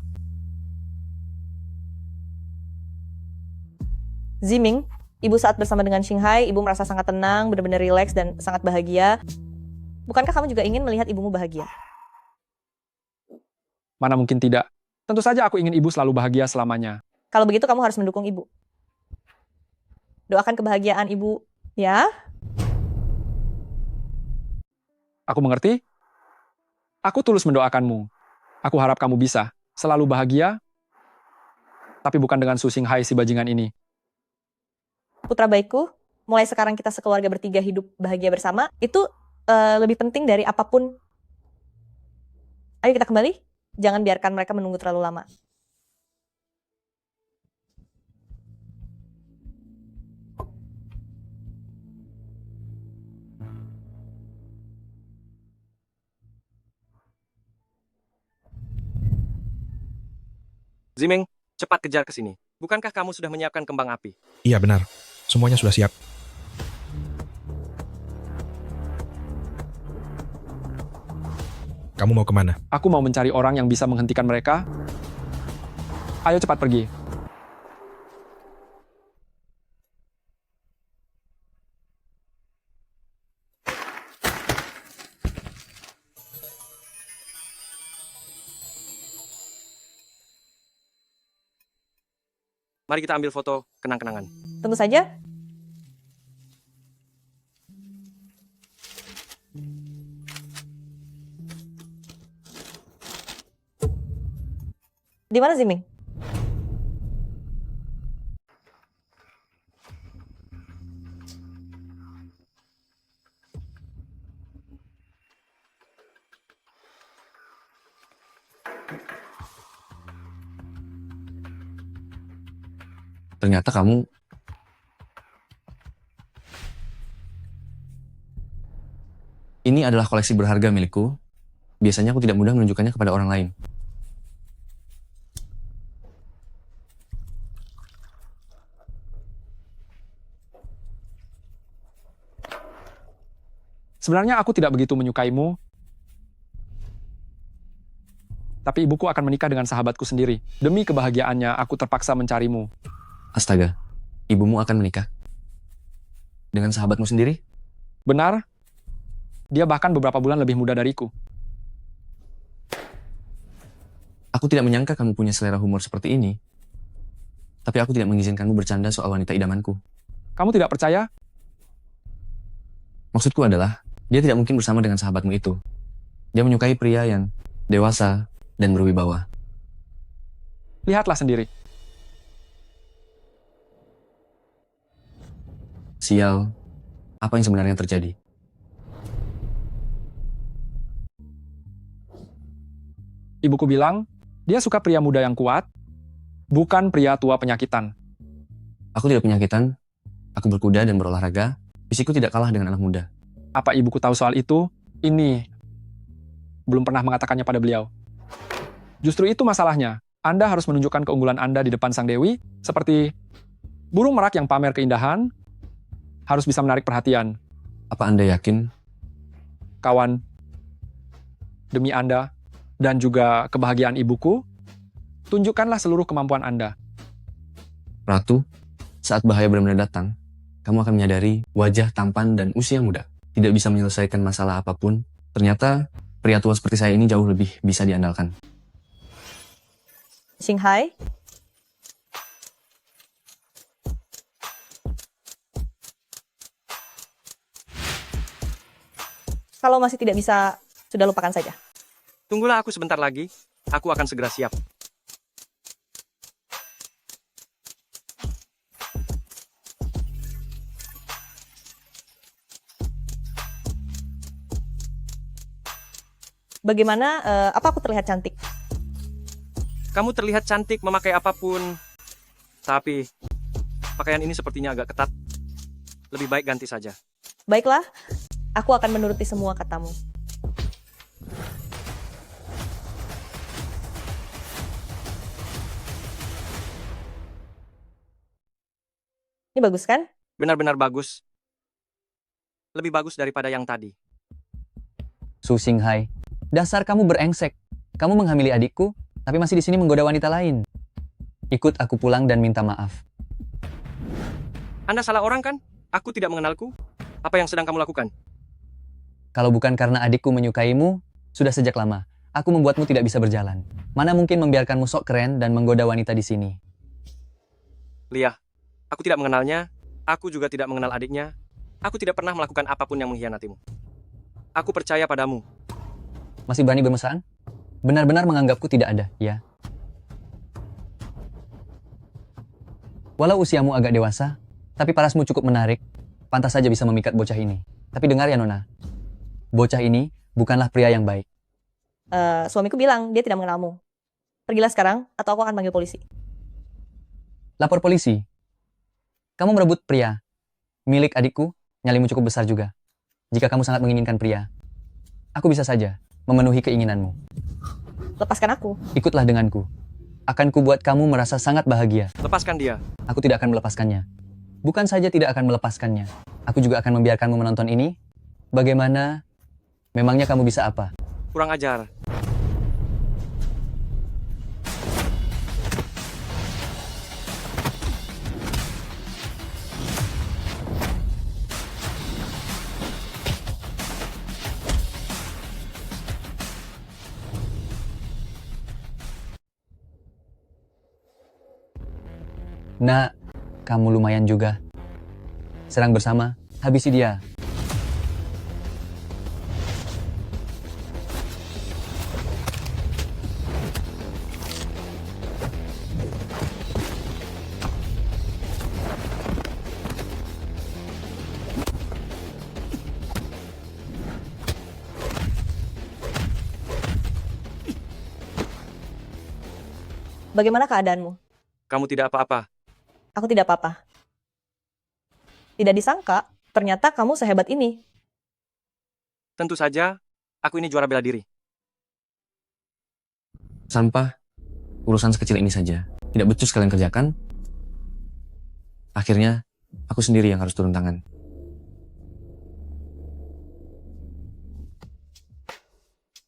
Ziming, ibu saat bersama dengan Xinghai, ibu merasa sangat tenang, benar-benar rileks dan sangat bahagia. Bukankah kamu juga ingin melihat ibumu bahagia? Mana mungkin tidak. Tentu saja aku ingin ibu selalu bahagia selamanya. Kalau begitu kamu harus mendukung ibu. Doakan kebahagiaan ibu, ya? Aku mengerti. Aku tulus mendoakanmu. Aku harap kamu bisa. selalu bahagia, tapi bukan dengan Su Xinghai si bajingan ini. Putra baikku, mulai sekarang kita sekeluarga bertiga hidup bahagia bersama, itu lebih penting dari apapun. Ayo kita kembali, jangan biarkan mereka menunggu terlalu lama. Zimeng, cepat kejar ke sini. Bukankah kamu sudah menyiapkan kembang api? Iya benar, semuanya sudah siap. Kamu mau kemana? Aku mau mencari orang yang bisa menghentikan mereka. Ayo cepat pergi. Mari kita ambil foto kenang-kenangan. Tentu saja. Di mana Ziming? Ternyata kamu... Ini adalah koleksi berharga milikku. Biasanya aku tidak mudah menunjukkannya kepada orang lain. Sebenarnya aku tidak begitu menyukaimu, tapi ibuku akan menikah dengan sahabatku sendiri. Demi kebahagiaannya, aku terpaksa mencarimu. Astaga, ibumu akan menikah? Dengan sahabatmu sendiri? Benar. Dia bahkan beberapa bulan lebih muda dariku. Aku tidak menyangka kamu punya selera humor seperti ini. Tapi aku tidak mengizinkanmu bercanda soal wanita idamanku. Kamu tidak percaya? Maksudku adalah, dia tidak mungkin bersama dengan sahabatmu itu. Dia menyukai pria yang dewasa dan berwibawa. Lihatlah sendiri. Sial, apa yang sebenarnya terjadi? Ibuku bilang, dia suka pria muda yang kuat, bukan pria tua penyakitan. Aku tidak penyakitan, aku berkuda dan berolahraga, fisikku tidak kalah dengan anak muda. Apa ibuku tahu soal itu? Ini belum pernah mengatakannya pada beliau. Justru itu masalahnya. Anda harus menunjukkan keunggulan Anda di depan sang dewi, seperti burung merak yang pamer keindahan, harus bisa menarik perhatian. Apa Anda yakin? Kawan, demi Anda, dan juga kebahagiaan ibuku, tunjukkanlah seluruh kemampuan Anda. Ratu, saat bahaya benar-benar datang, kamu akan menyadari wajah tampan dan usia muda tidak bisa menyelesaikan masalah apapun. Ternyata, pria tua seperti saya ini jauh lebih bisa diandalkan. Xinghai? Kalau masih tidak bisa, sudah lupakan saja. Tunggulah aku sebentar lagi, aku akan segera siap. Bagaimana, apa aku terlihat cantik? Kamu terlihat cantik memakai apapun, tapi pakaian ini sepertinya agak ketat. Lebih baik ganti saja. Baiklah, aku akan menuruti semua katamu. Ini bagus kan? Benar-benar bagus. Lebih bagus daripada yang tadi. Su Xinghai, dasar kamu berengsek. Kamu menghamili adikku, tapi masih di sini menggoda wanita lain. Ikut aku pulang dan minta maaf. Anda salah orang kan? Aku tidak mengenalku. Apa yang sedang kamu lakukan? Kalau bukan karena adikku menyukaimu, sudah sejak lama, aku membuatmu tidak bisa berjalan. Mana mungkin membiarkanmu sok keren dan menggoda wanita di sini. Lia, aku tidak mengenalnya. Aku juga tidak mengenal adiknya. Aku tidak pernah melakukan apapun yang mengkhianatimu. Aku percaya padamu. Masih berani bermesraan? Benar-benar menganggapku tidak ada, ya? Walau usiamu agak dewasa, tapi parasmu cukup menarik, pantas saja bisa memikat bocah ini. Tapi dengar ya Nona, bocah ini bukanlah pria yang baik. Suamiku bilang dia tidak mengenalmu. Pergilah sekarang, atau aku akan panggil polisi. Lapor polisi. Kamu merebut pria. Milik adikku, nyalimu cukup besar juga. Jika kamu sangat menginginkan pria, aku bisa saja memenuhi keinginanmu. Lepaskan aku. Ikutlah denganku. Akan kubuat kamu merasa sangat bahagia. Lepaskan dia. Aku tidak akan melepaskannya. Bukan saja tidak akan melepaskannya, aku juga akan membiarkanmu menonton ini. Bagaimana? Memangnya kamu bisa apa? Kurang ajar. Nak, kamu lumayan juga. Serang bersama, habisi dia. Bagaimana keadaanmu? Kamu tidak apa-apa. Aku tidak apa-apa. Tidak disangka, ternyata kamu sehebat ini. Tentu saja, aku ini juara bela diri. Sampah, urusan sekecil ini saja. Tidak becus kalian kerjakan. Akhirnya, aku sendiri yang harus turun tangan.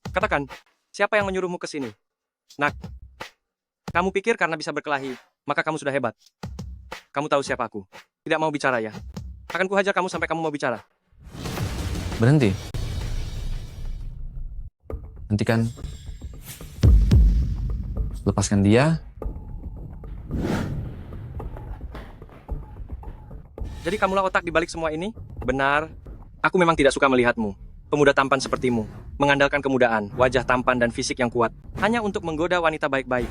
Katakan, siapa yang menyuruhmu ke sini? Nak, kamu pikir karena bisa berkelahi, maka kamu sudah hebat. Kamu tahu siapa aku. Tidak mau bicara ya? Akan kuhajar kamu sampai kamu mau bicara. Berhenti. Hentikan. Lepaskan dia. Jadi kamulah otak di balik semua ini? Benar. Aku memang tidak suka melihatmu. Pemuda tampan sepertimu, mengandalkan kemudaan, wajah tampan dan fisik yang kuat, hanya untuk menggoda wanita baik-baik.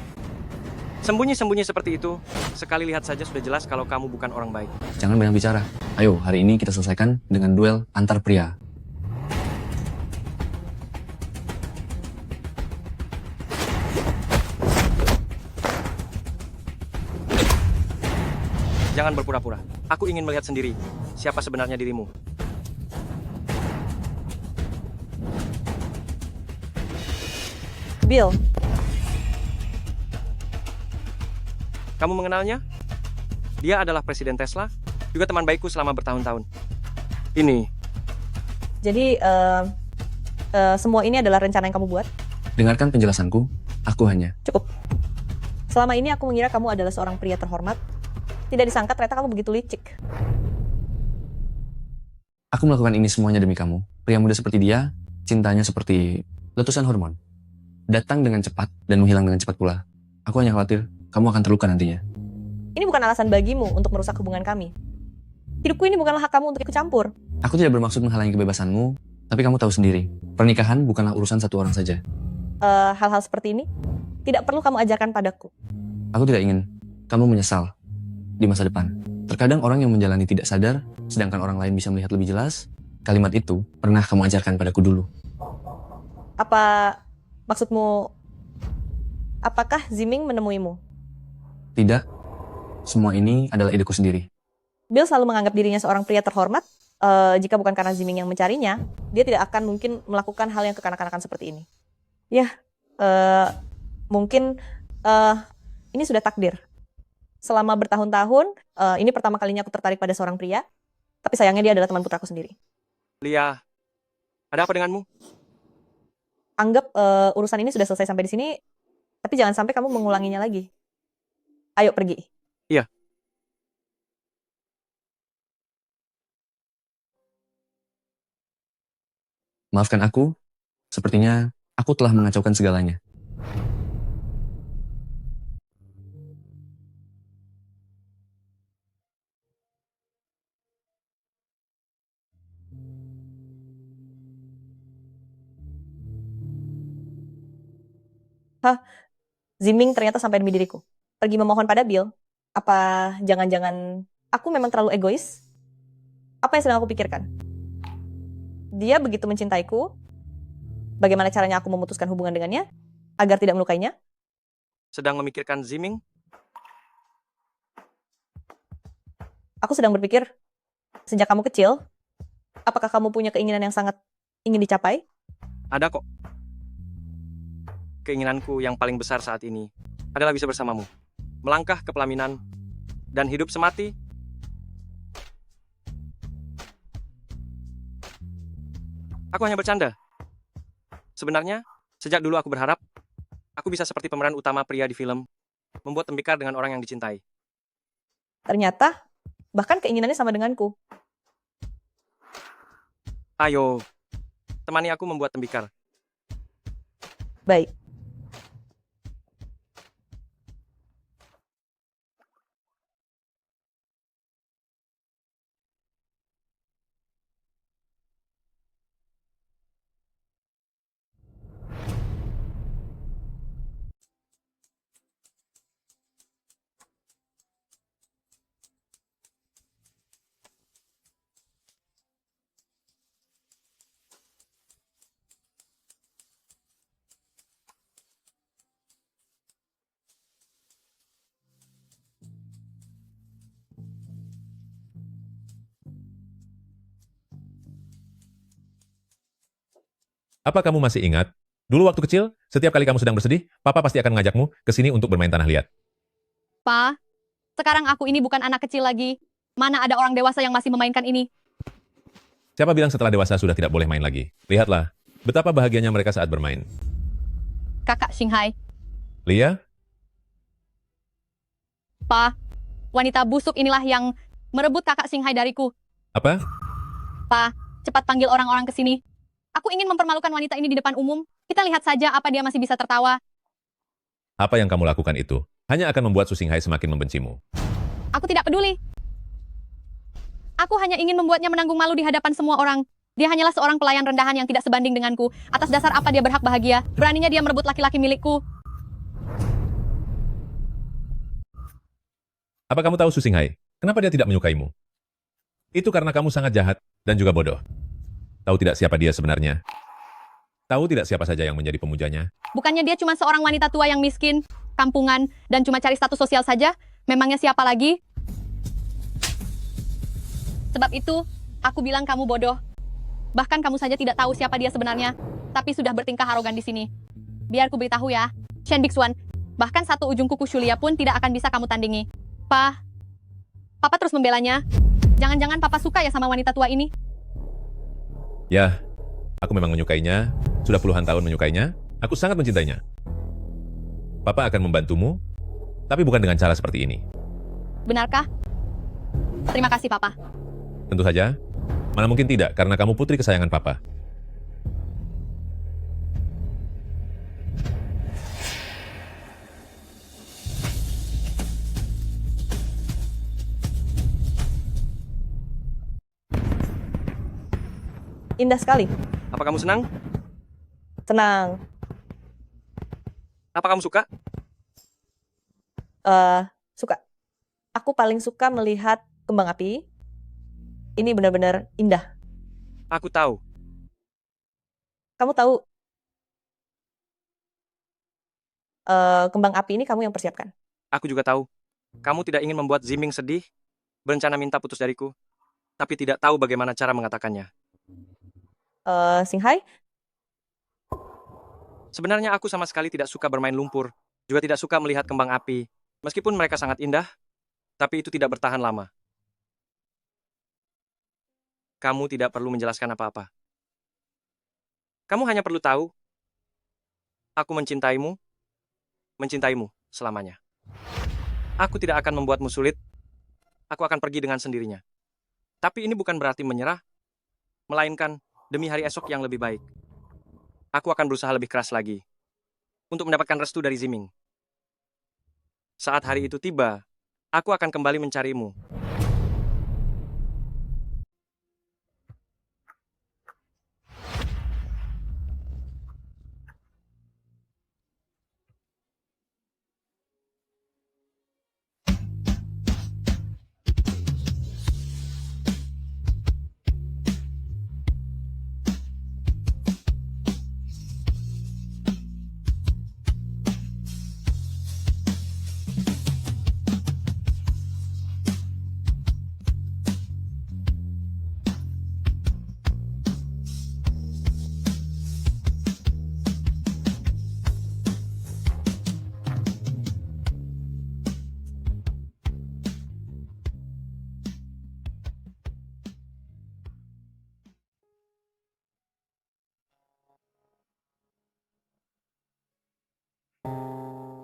Sembunyi-sembunyi seperti itu, sekali lihat saja sudah jelas kalau kamu bukan orang baik. Jangan banyak bicara. Ayo, hari ini kita selesaikan dengan duel antar pria. Jangan berpura-pura. Aku ingin melihat sendiri siapa sebenarnya dirimu. Bill, kamu mengenalnya? Dia adalah Presiden Tesla, juga teman baikku selama bertahun-tahun. Ini. jadi semua ini adalah rencana yang kamu buat? Dengarkan penjelasanku, aku hanya... Cukup. Selama ini aku mengira kamu adalah seorang pria terhormat. Tidak disangka ternyata kamu begitu licik. Aku melakukan ini semuanya demi kamu. Pria muda seperti dia, cintanya seperti letusan hormon. Datang dengan cepat dan menghilang dengan cepat pula. Aku hanya khawatir kamu akan terluka nantinya. Ini bukan alasan bagimu untuk merusak hubungan kami. Hidupku ini bukanlah hak kamu untuk ikut campur. Aku tidak bermaksud menghalangi kebebasanmu, tapi kamu tahu sendiri, pernikahan bukanlah urusan satu orang saja. Hal-hal seperti ini tidak perlu kamu ajarkan padaku. Aku tidak ingin kamu menyesal di masa depan. Terkadang orang yang menjalani tidak sadar, sedangkan orang lain bisa melihat lebih jelas. Kalimat itu pernah kamu ajarkan padaku dulu. Apa maksudmu? Apakah Ziming menemuimu? Tidak, semua ini adalah ideku sendiri. Bill selalu menganggap dirinya seorang pria terhormat. Jika bukan karena Ziming yang mencarinya, dia tidak akan mungkin melakukan hal yang kekanak-kanakan seperti ini. Ya, mungkin ini sudah takdir. Selama bertahun-tahun, ini pertama kalinya aku tertarik pada seorang pria. Tapi sayangnya dia adalah teman putraku sendiri. Lia, ada apa denganmu? Anggap urusan ini sudah selesai sampai di sini, tapi jangan sampai kamu mengulanginya lagi. Ayo pergi. Iya. Maafkan aku, sepertinya aku telah mengacaukan segalanya. Ziming ternyata sampai demi diriku. Pergi memohon pada Bill, Apa jangan-jangan aku memang terlalu egois? Apa yang sedang aku pikirkan? Dia begitu mencintaiku, bagaimana caranya aku memutuskan hubungan dengannya agar tidak melukainya? Sedang memikirkan Ziming? Aku sedang berpikir, sejak kamu kecil, apakah kamu punya keinginan yang sangat ingin dicapai? Ada kok. Keinginanku yang paling besar saat ini adalah bisa bersamamu. Melangkah ke pelaminan dan hidup semati. Aku hanya bercanda. Sebenarnya, sejak dulu aku berharap aku bisa seperti pemeran utama pria di film, membuat tembikar dengan orang yang dicintai. Ternyata, bahkan keinginannya sama denganku. Ayo, temani aku membuat tembikar. Baik. Apa kamu masih ingat? Dulu waktu kecil, setiap kali kamu sedang bersedih, Papa pasti akan mengajakmu ke sini untuk bermain tanah liat. Pa, sekarang aku ini bukan anak kecil lagi. Mana ada orang dewasa yang masih memainkan ini? Siapa bilang setelah dewasa sudah tidak boleh main lagi? Lihatlah, betapa bahagianya mereka saat bermain. Kakak Xinghai. Lia, Pa, wanita busuk inilah yang merebut kakak Xinghai dariku. apa? Pa, cepat panggil orang-orang ke sini. Aku ingin mempermalukan wanita ini di depan umum. Kita lihat saja apa dia masih bisa tertawa. Apa yang kamu lakukan itu hanya akan membuat Su Xinghai semakin membencimu. Aku tidak peduli. Aku hanya ingin membuatnya menanggung malu di hadapan semua orang. Dia hanyalah seorang pelayan rendahan yang tidak sebanding denganku. Atas dasar apa dia berhak bahagia? Beraninya dia merebut laki-laki milikku. Apa kamu tahu Su Xinghai? Kenapa dia tidak menyukaimu? Itu karena kamu sangat jahat dan juga bodoh. Tahu tidak siapa dia sebenarnya? Tahu tidak siapa saja yang menjadi pemujanya? Bukannya dia cuma seorang wanita tua yang miskin, kampungan, dan cuma cari status sosial saja? Memangnya siapa lagi? Sebab itu, aku bilang kamu bodoh. Bahkan kamu saja tidak tahu siapa dia sebenarnya, tapi sudah bertingkah arogan di sini. Biar ku beritahu ya, Shen Bixuan, bahkan satu ujung kuku Shulia pun tidak akan bisa kamu tandingi. Papa terus membelanya. Jangan-jangan Papa suka ya sama wanita tua ini? Ya, aku memang menyukainya, sudah puluhan tahun menyukainya, aku sangat mencintainya. Papa akan membantumu, tapi bukan dengan cara seperti ini. Benarkah? Terima kasih, Papa. Tentu saja, mana mungkin tidak, karena kamu putri kesayangan Papa. Indah sekali. Apa kamu senang? Tenang. Apa kamu suka? Suka. Aku paling suka melihat kembang api. Ini benar-benar indah. Aku tahu. Kamu tahu, kembang api ini kamu yang persiapkan. Aku juga tahu. Kamu tidak ingin membuat Ziming sedih, berencana minta putus dariku, tapi tidak tahu bagaimana cara mengatakannya. Xinghai? Sebenarnya aku sama sekali tidak suka bermain lumpur, juga tidak suka melihat kembang api. Meskipun mereka sangat indah, tapi itu tidak bertahan lama. Kamu tidak perlu menjelaskan apa-apa. Kamu hanya perlu tahu, aku mencintaimu selamanya. Aku tidak akan membuatmu sulit, aku akan pergi dengan sendirinya. Tapi ini bukan berarti menyerah, melainkan demi hari esok yang lebih baik. Aku akan berusaha lebih keras lagi untuk mendapatkan restu dari Ziming. Saat hari itu tiba, aku akan kembali mencarimu.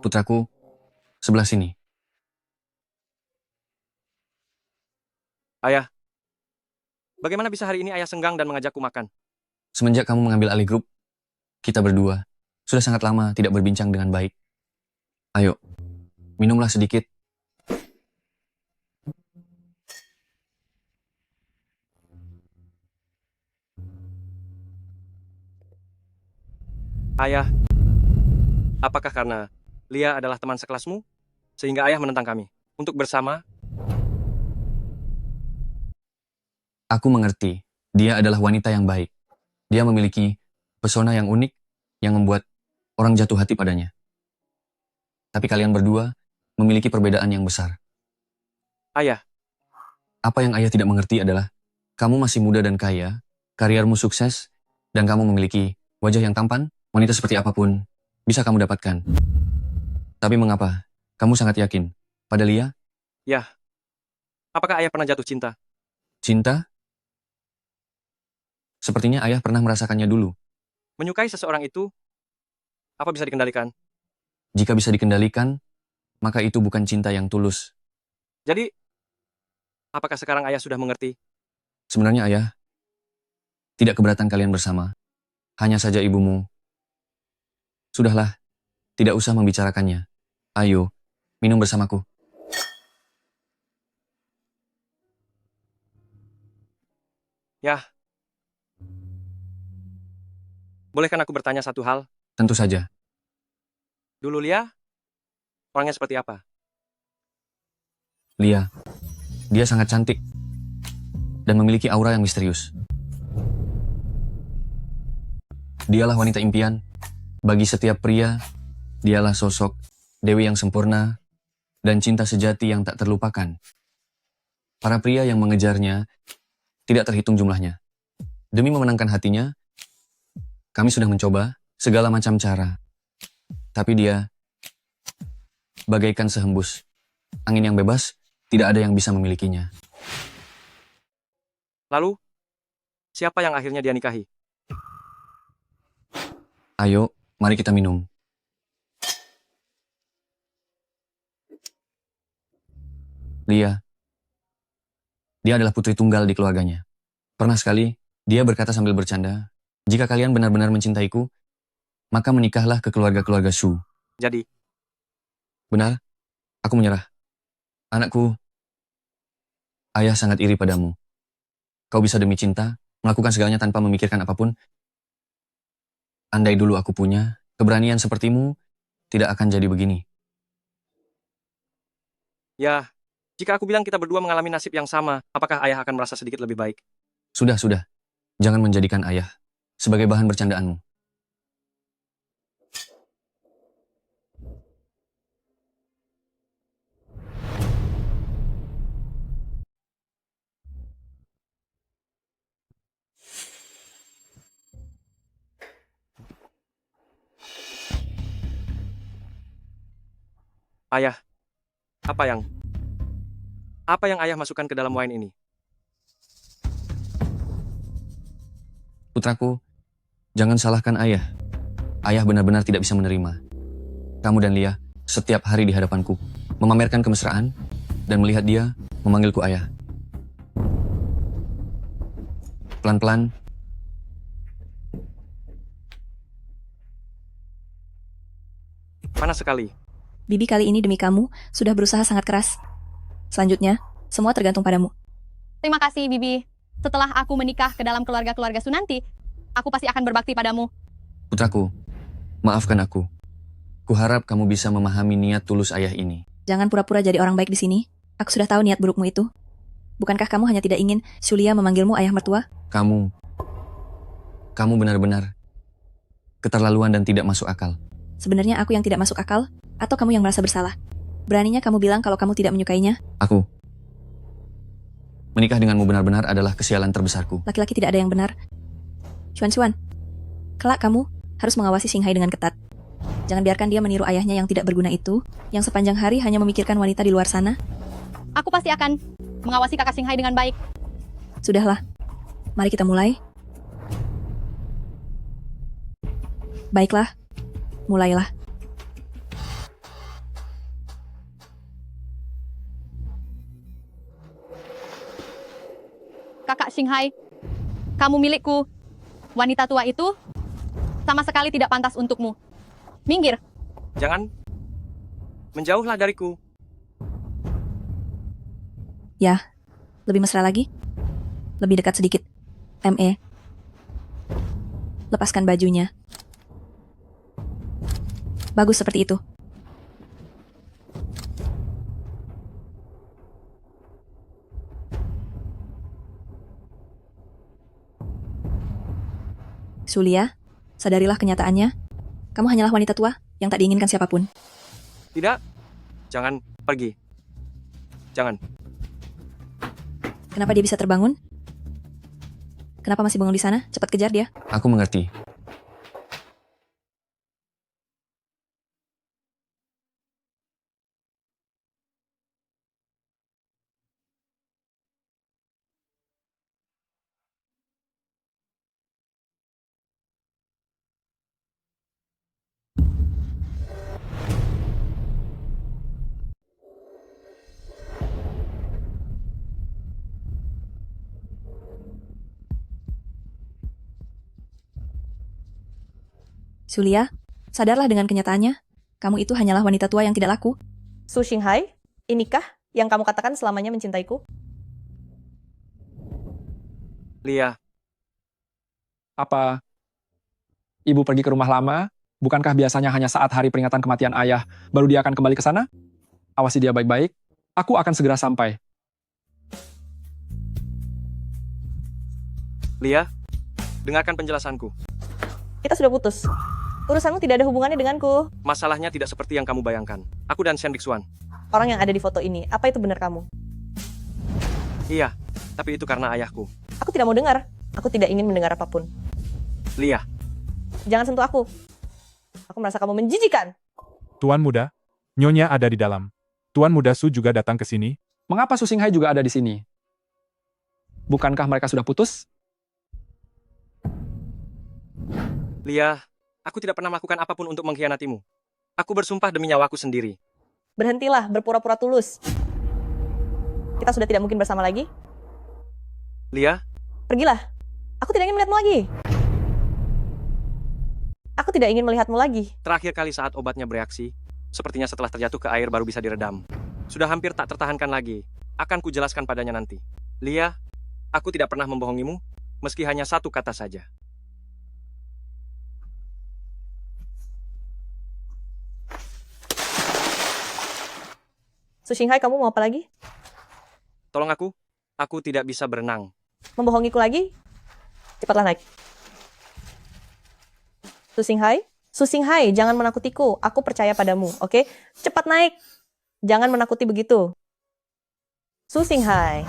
Putraku, sebelah sini. Ayah, bagaimana bisa hari ini ayah senggang dan mengajakku makan? Semenjak kamu mengambil alih grup, kita berdua sudah sangat lama tidak berbincang dengan baik. Ayo, minumlah sedikit. Ayah, apakah karena Lia adalah teman sekelasmu, sehingga ayah menentang kami untuk bersama? Aku mengerti, dia adalah wanita yang baik. Dia memiliki pesona yang unik yang membuat orang jatuh hati padanya. Tapi kalian berdua memiliki perbedaan yang besar. Ayah, Apa yang ayah tidak mengerti adalah, kamu masih muda dan kaya, kariermu sukses, dan kamu memiliki wajah yang tampan, wanita seperti apapun bisa kamu dapatkan. Tapi mengapa kamu sangat yakin pada Lia? ya. Apakah ayah pernah jatuh cinta? Cinta? Sepertinya ayah pernah merasakannya dulu. Menyukai seseorang itu, apa bisa dikendalikan? Jika bisa dikendalikan, maka itu bukan cinta yang tulus. Jadi, apakah sekarang ayah sudah mengerti? Sebenarnya ayah tidak keberatan kalian bersama. Hanya saja ibumu. Sudahlah, tidak usah membicarakannya. Ayo, minum bersamaku. Ya. Bolehkan aku bertanya satu hal? Tentu saja. Dulu Lia, orangnya seperti apa? Lia, dia sangat cantik dan memiliki aura yang misterius. Dialah wanita impian bagi setiap pria. Dialah sosok dewi yang sempurna dan cinta sejati yang tak terlupakan. Para pria yang mengejarnya tidak terhitung jumlahnya. Demi memenangkan hatinya, kami sudah mencoba segala macam cara. Tapi dia bagaikan sehembus angin yang bebas, tidak ada yang bisa memilikinya. Lalu, siapa yang akhirnya dia nikahi? Ayo, mari kita minum. Lia. Dia adalah putri tunggal di keluarganya. Pernah sekali, dia berkata sambil bercanda, jika kalian benar-benar mencintaiku, maka menikahlah ke keluarga-keluarga Shu. Jadi? Benar, aku menyerah. Anakku, ayah sangat iri padamu. Kau bisa demi cinta, melakukan segalanya tanpa memikirkan apapun. Andai dulu aku punya keberanian sepertimu, tidak akan jadi begini. Ya, jika aku bilang kita berdua mengalami nasib yang sama, apakah ayah akan merasa sedikit lebih baik? Sudah. Jangan menjadikan ayah sebagai bahan bercandaanmu. Ayah, apa yang ayah masukkan ke dalam wine ini? Putraku, jangan salahkan ayah. Ayah benar-benar tidak bisa menerima. Kamu dan Lia setiap hari di hadapanku, memamerkan kemesraan, dan melihat dia memanggilku ayah. Pelan-pelan, Panas sekali. Bibi kali ini demi kamu sudah berusaha sangat keras. Selanjutnya, semua tergantung padamu. Terima kasih, Bibi. Setelah aku menikah ke dalam keluarga-keluarga Su nanti, aku pasti akan berbakti padamu. putraku, maafkan aku. Kuharap kamu bisa memahami niat tulus ayah ini. Jangan pura-pura jadi orang baik di sini. Aku sudah tahu niat burukmu itu. Bukankah kamu hanya tidak ingin Sulia memanggilmu ayah mertua? Kamu benar-benar keterlaluan dan tidak masuk akal. Sebenarnya aku yang tidak masuk akal, atau kamu yang merasa bersalah? Beraninya kamu bilang kalau kamu tidak menyukainya? Aku. Menikah denganmu benar-benar adalah kesialan terbesarku. Laki-laki tidak ada yang benar. Xuan, kelak kamu harus mengawasi Xinghai dengan ketat. Jangan biarkan dia meniru ayahnya yang tidak berguna itu, yang sepanjang hari hanya memikirkan wanita di luar sana. Aku pasti akan mengawasi kakak Xinghai dengan baik. Sudahlah, mari kita mulai. Baiklah, mulailah. Xinghai. Kamu milikku. Wanita tua itu sama sekali tidak pantas untukmu. Minggir. Jangan. Menjauhlah dariku. Ya, lebih mesra lagi. Lebih dekat sedikit. ME. Lepaskan bajunya. Bagus seperti itu. Sulia, sadarilah kenyataannya. Kamu hanyalah wanita tua yang tak diinginkan siapapun. Tidak. Jangan pergi. Jangan. Kenapa dia bisa terbangun? Kenapa masih bengong di sana? Cepat kejar dia. Aku mengerti. Sulia, sadarlah dengan kenyataannya. Kamu itu hanyalah wanita tua yang tidak laku. Su Xinghai, inikah yang kamu katakan selamanya mencintaiku? Lia, Apa ibu pergi ke rumah lama? Bukankah biasanya hanya saat hari peringatan kematian ayah, baru dia akan kembali ke sana? Awasi dia baik-baik. Aku akan segera sampai. Lia, dengarkan penjelasanku. Kita sudah putus. Urusanmu tidak ada hubungannya denganku. Masalahnya tidak seperti yang kamu bayangkan. Aku dan Shen Bixuan. Orang yang ada di foto ini, apa itu benar kamu? Iya, tapi itu karena ayahku. Aku tidak mau dengar. Aku tidak ingin mendengar apapun. Lia, Jangan sentuh aku. Aku merasa kamu menjijikan. Tuan muda, Nyonya ada di dalam. Tuan muda Su juga datang ke sini. Mengapa Su Xinghai juga ada di sini? Bukankah mereka sudah putus? Lia, aku tidak pernah melakukan apapun untuk mengkhianatimu. Aku bersumpah demi nyawaku sendiri. Berhentilah berpura-pura tulus. Kita sudah tidak mungkin bersama lagi. Lia, Pergilah. Aku tidak ingin melihatmu lagi. Aku tidak ingin melihatmu lagi. terakhir kali saat obatnya bereaksi, sepertinya setelah terjatuh ke air baru bisa diredam. Sudah hampir tak tertahankan lagi. Akan kujelaskan padanya nanti. Lia, aku tidak pernah membohongimu, meski hanya satu kata saja. Su Xinghai, kamu mau apa lagi? Tolong aku tidak bisa berenang. Membohongiku lagi? Cepatlah naik. Su Xinghai? Su Xinghai, jangan menakutiku. Aku percaya padamu, oke? Cepat naik. Jangan menakuti begitu. Su Xinghai.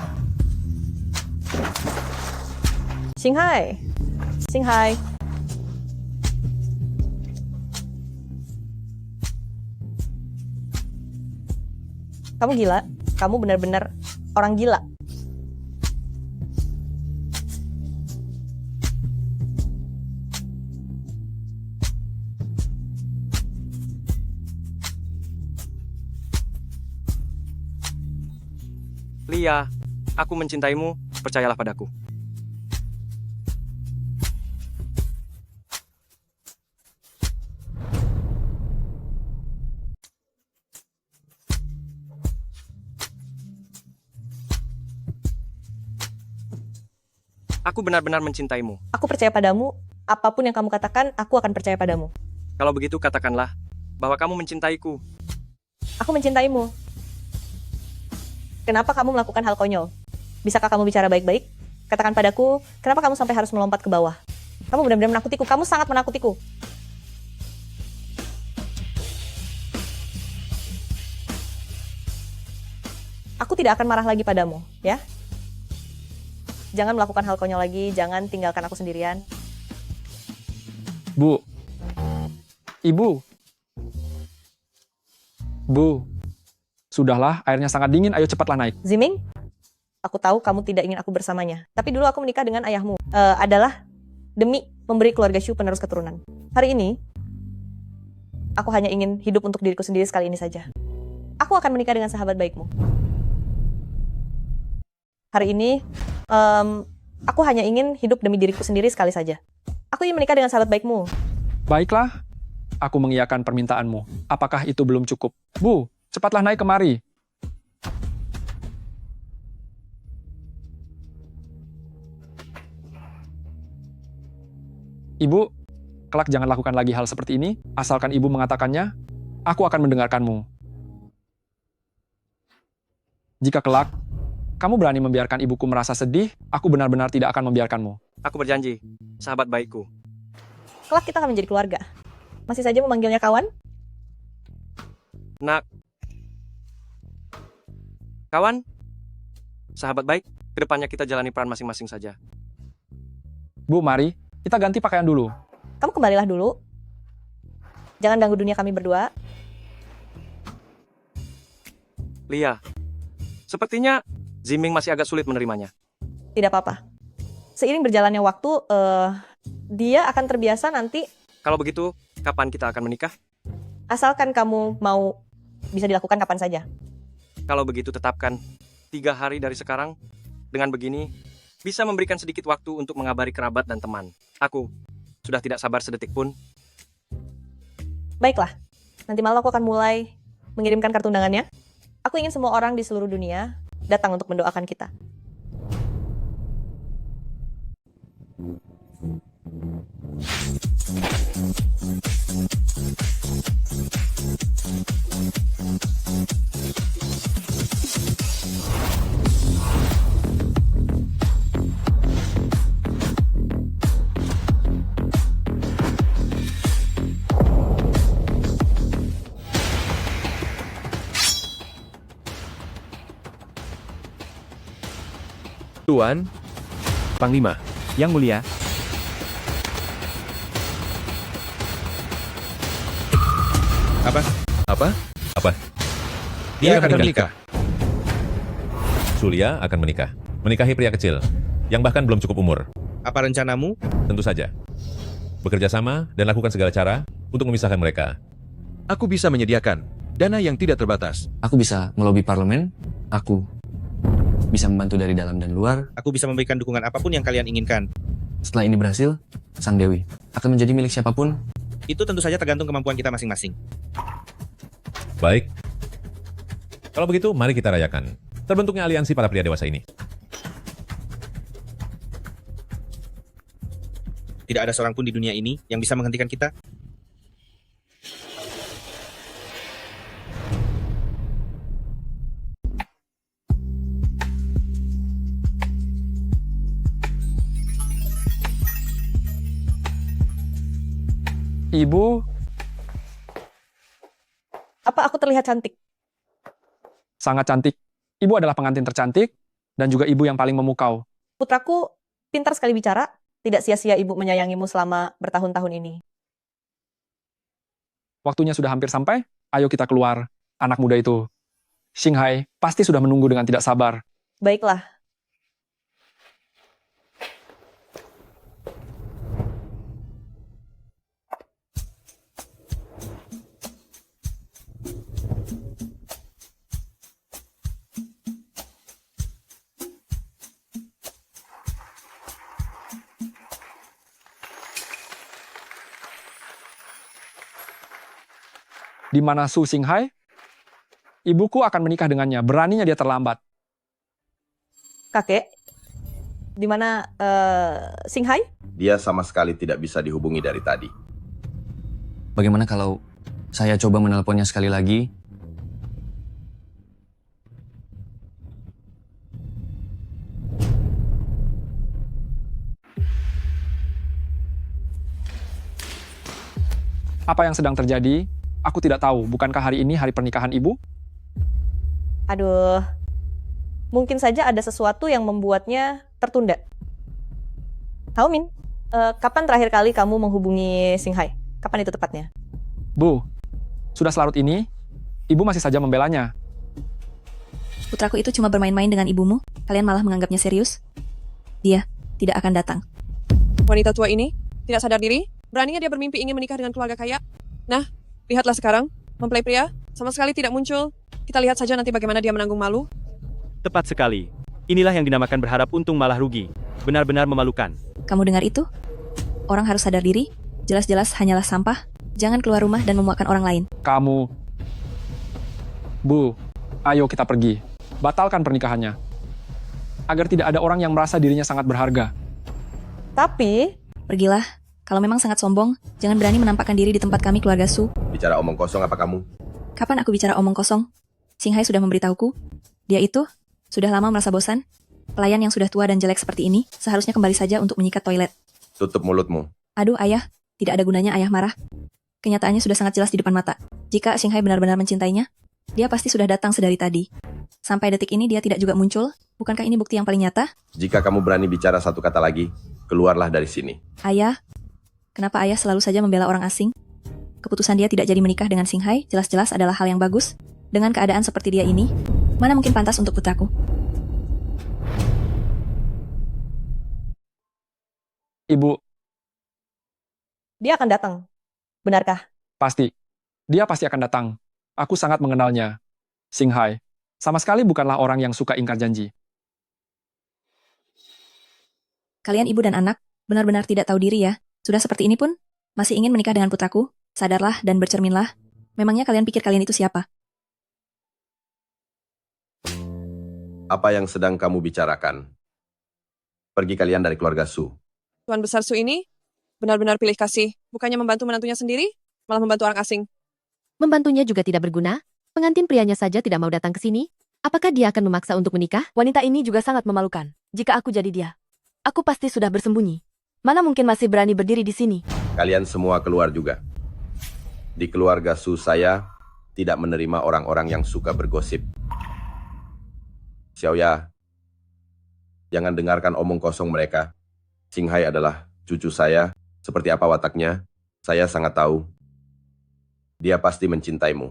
Xinghai. Xinghai. Kamu gila? Kamu benar-benar orang gila. Lia, aku mencintaimu, percayalah padaku. Aku benar-benar mencintaimu. Aku percaya padamu. Apapun yang kamu katakan, aku akan percaya padamu. Kalau begitu katakanlah bahwa kamu mencintaiku. Aku mencintaimu. Kenapa kamu melakukan hal konyol? Bisakah kamu bicara baik-baik? Katakan padaku, kenapa kamu sampai harus melompat ke bawah? Kamu benar-benar menakutiku. Kamu sangat menakutiku. Aku tidak akan marah lagi padamu, ya? Jangan melakukan hal konyol lagi, jangan tinggalkan aku sendirian. Bu. Ibu. Bu. Sudahlah, airnya sangat dingin, ayo cepatlah naik. Ziming, aku tahu kamu tidak ingin aku bersamanya. Tapi dulu aku menikah dengan ayahmu. Adalah demi memberi keluarga Shu penerus keturunan. Hari ini, aku hanya ingin hidup untuk diriku sendiri sekali ini saja. Aku akan menikah dengan sahabat baikmu. Hari ini, Aku hanya ingin hidup demi diriku sendiri sekali saja. Aku ingin menikah dengan sahabat baikmu. Baiklah, aku mengiyakan permintaanmu. Apakah itu belum cukup? Bu, cepatlah naik kemari. Ibu, kelak jangan lakukan lagi hal seperti ini. Asalkan ibu mengatakannya, aku akan mendengarkanmu. Jika kelak, kamu berani membiarkan ibuku merasa sedih, aku benar-benar tidak akan membiarkanmu. Aku berjanji, sahabat baikku. Kelak kita akan menjadi keluarga. Masih saja memanggilnya kawan? Nak. Kawan, sahabat baik, kedepannya kita jalani peran masing-masing saja. Bu, mari, kita ganti pakaian dulu. Kamu kembalilah dulu. Jangan ganggu dunia kami berdua. Lia, sepertinya Ziming masih agak sulit menerimanya. Tidak apa-apa. Seiring berjalannya waktu, dia akan terbiasa nanti. Kalau begitu, kapan kita akan menikah? Asalkan kamu mau, bisa dilakukan kapan saja. Kalau begitu tetapkan 3 hari dari sekarang. Dengan begini, bisa memberikan sedikit waktu untuk mengabari kerabat dan teman. Aku sudah tidak sabar sedetik pun. Baiklah, nanti malam aku akan mulai mengirimkan kartu undangannya. Aku ingin semua orang di seluruh dunia datang untuk mendoakan kita. Tuan, Panglima, Yang Mulia. Apa? Dia akan menikah. Surya akan menikah. Menikahi pria kecil, yang bahkan belum cukup umur. Apa rencanamu? Tentu saja. Bekerja sama dan lakukan segala cara untuk memisahkan mereka. Aku bisa menyediakan dana yang tidak terbatas. Aku bisa melobi parlemen, aku bisa membantu dari dalam dan luar. Aku bisa memberikan dukungan apapun yang kalian inginkan. Setelah ini berhasil, Sang Dewi akan menjadi milik siapapun. Itu tentu saja tergantung kemampuan kita masing-masing. Baik. Kalau begitu, mari kita rayakan terbentuknya aliansi para pria dewasa ini. Tidak ada seorang pun di dunia ini yang bisa menghentikan kita. Ibu, Apa aku terlihat cantik? sangat cantik. Ibu adalah pengantin tercantik, dan juga ibu yang paling memukau. Putraku pintar sekali bicara. Tidak sia-sia ibu menyayangimu selama bertahun-tahun ini. Waktunya sudah hampir sampai, ayo kita keluar. Anak muda itu, Xinghai, pasti sudah menunggu dengan tidak sabar. Baiklah. Di mana Su Xinghai? Ibuku akan menikah dengannya. Beraninya dia terlambat. Kakek, di mana Xinghai? Dia sama sekali tidak bisa dihubungi dari tadi. Bagaimana kalau saya coba menelponnya sekali lagi? Apa yang sedang terjadi? Aku tidak tahu. Bukankah hari ini hari pernikahan ibu? Aduh, mungkin saja ada sesuatu yang membuatnya tertunda. Tahu Min, kapan terakhir kali kamu menghubungi Xinghai? Kapan itu tepatnya? Bu, sudah selarut ini, ibu masih saja membelanya. Putraku itu cuma bermain-main dengan ibumu, kalian malah menganggapnya serius. Dia tidak akan datang. Wanita tua ini tidak sadar diri, beraninya dia bermimpi ingin menikah dengan keluarga kaya. Nah, lihatlah sekarang, mempelai pria sama sekali tidak muncul. Kita lihat saja nanti bagaimana dia menanggung malu. Tepat sekali. Inilah yang dinamakan berharap untung malah rugi. Benar-benar memalukan. Kamu dengar itu? Orang harus sadar diri, jelas-jelas hanyalah sampah, jangan keluar rumah dan memuakkan orang lain. Kamu... Bu, ayo kita pergi. Batalkan pernikahannya. Agar tidak ada orang yang merasa dirinya sangat berharga. Tapi... Pergilah, kalau memang sangat sombong, jangan berani menampakkan diri di tempat kami keluarga Su. Bicara omong kosong apa kamu? Kapan aku bicara omong kosong? Singhai sudah memberitahuku. Dia itu sudah lama merasa bosan. Pelayan yang sudah tua dan jelek seperti ini seharusnya kembali saja untuk menyikat toilet. Tutup mulutmu. Aduh ayah, tidak ada gunanya ayah marah. Kenyataannya sudah sangat jelas di depan mata. Jika Singhai benar-benar mencintainya, dia pasti sudah datang sedari tadi. Sampai detik ini dia tidak juga muncul. Bukankah ini bukti yang paling nyata? Jika kamu berani bicara satu kata lagi, keluarlah dari sini. Ayah, kenapa ayah selalu saja membela orang asing? Keputusan dia tidak jadi menikah dengan Singhai jelas-jelas adalah hal yang bagus. Dengan keadaan seperti dia ini, mana mungkin pantas untuk putraku? Ibu, Dia akan datang. Benarkah? pasti. Dia pasti akan datang. Aku sangat mengenalnya. Singhai, sama sekali bukanlah orang yang suka ingkar janji. Kalian ibu dan anak, benar-benar tidak tahu diri ya. Sudah seperti ini pun, masih ingin menikah dengan putraku? Sadarlah dan bercerminlah. Memangnya kalian pikir kalian itu siapa? Apa yang sedang kamu bicarakan? Pergi kalian dari keluarga Su. Tuan Besar Su ini benar-benar pilih kasih. Bukannya membantu menantunya sendiri, malah membantu orang asing. Membantunya juga tidak berguna. Pengantin prianya saja tidak mau datang ke sini. Apakah dia akan memaksa untuk menikah? Wanita ini juga sangat memalukan. Jika aku jadi dia, aku pasti sudah bersembunyi. Mana mungkin masih berani berdiri di sini? Kalian semua keluar juga. Di keluarga Su saya tidak menerima orang-orang yang suka bergosip. Xiaoya, jangan dengarkan omong kosong mereka. Singhai adalah cucu saya. Seperti apa wataknya, saya sangat tahu. Dia pasti mencintaimu.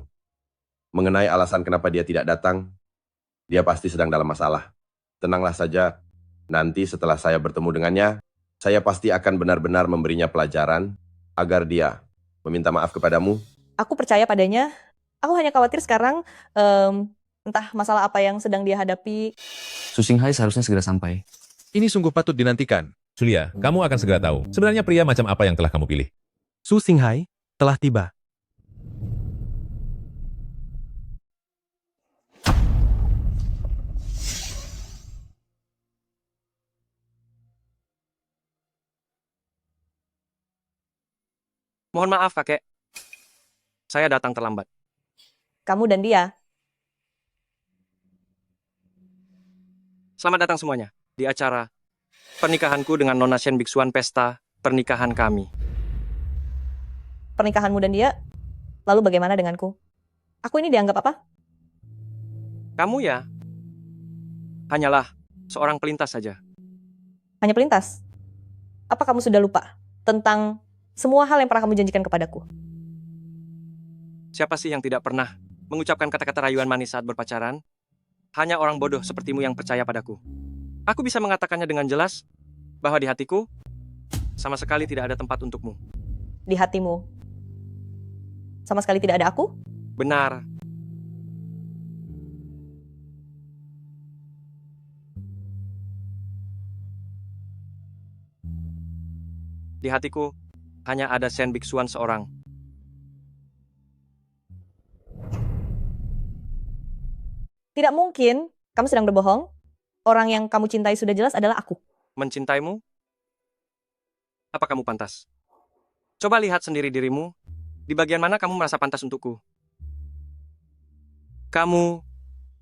Mengenai alasan kenapa dia tidak datang, dia pasti sedang dalam masalah. Tenanglah saja, nanti setelah saya bertemu dengannya, saya pasti akan benar-benar memberinya pelajaran agar dia meminta maaf kepadamu. Aku percaya padanya. Aku hanya khawatir sekarang, entah masalah apa yang sedang dia hadapi. Su Singhai seharusnya segera sampai. Ini sungguh patut dinantikan. Sulia, kamu akan segera tahu. Sebenarnya pria macam apa yang telah kamu pilih? Su Singhai telah tiba. Mohon maaf, kakek. Saya datang terlambat. Kamu dan dia. Selamat datang semuanya di acara pernikahanku dengan Nona Shen Biksuan, pesta pernikahan kami. Pernikahanmu dan dia, lalu bagaimana denganku? Aku ini dianggap apa? Kamu ya, hanyalah seorang pelintas saja. Hanya pelintas? Apa kamu sudah lupa tentang semua hal yang pernah kamu janjikan kepadaku? Siapa sih yang tidak pernah mengucapkan kata-kata rayuan manis saat berpacaran? Hanya orang bodoh sepertimu yang percaya padaku. Aku bisa mengatakannya dengan jelas bahwa di hatiku sama sekali tidak ada tempat untukmu. Di hatimu sama sekali tidak ada aku? Benar. Di hatiku hanya ada Shen Biksuan seorang. Tidak mungkin. Kamu sedang berbohong. Orang yang kamu cintai sudah jelas adalah aku. Mencintaimu? Apa kamu pantas? Coba lihat sendiri dirimu. Di bagian mana kamu merasa pantas untukku? Kamu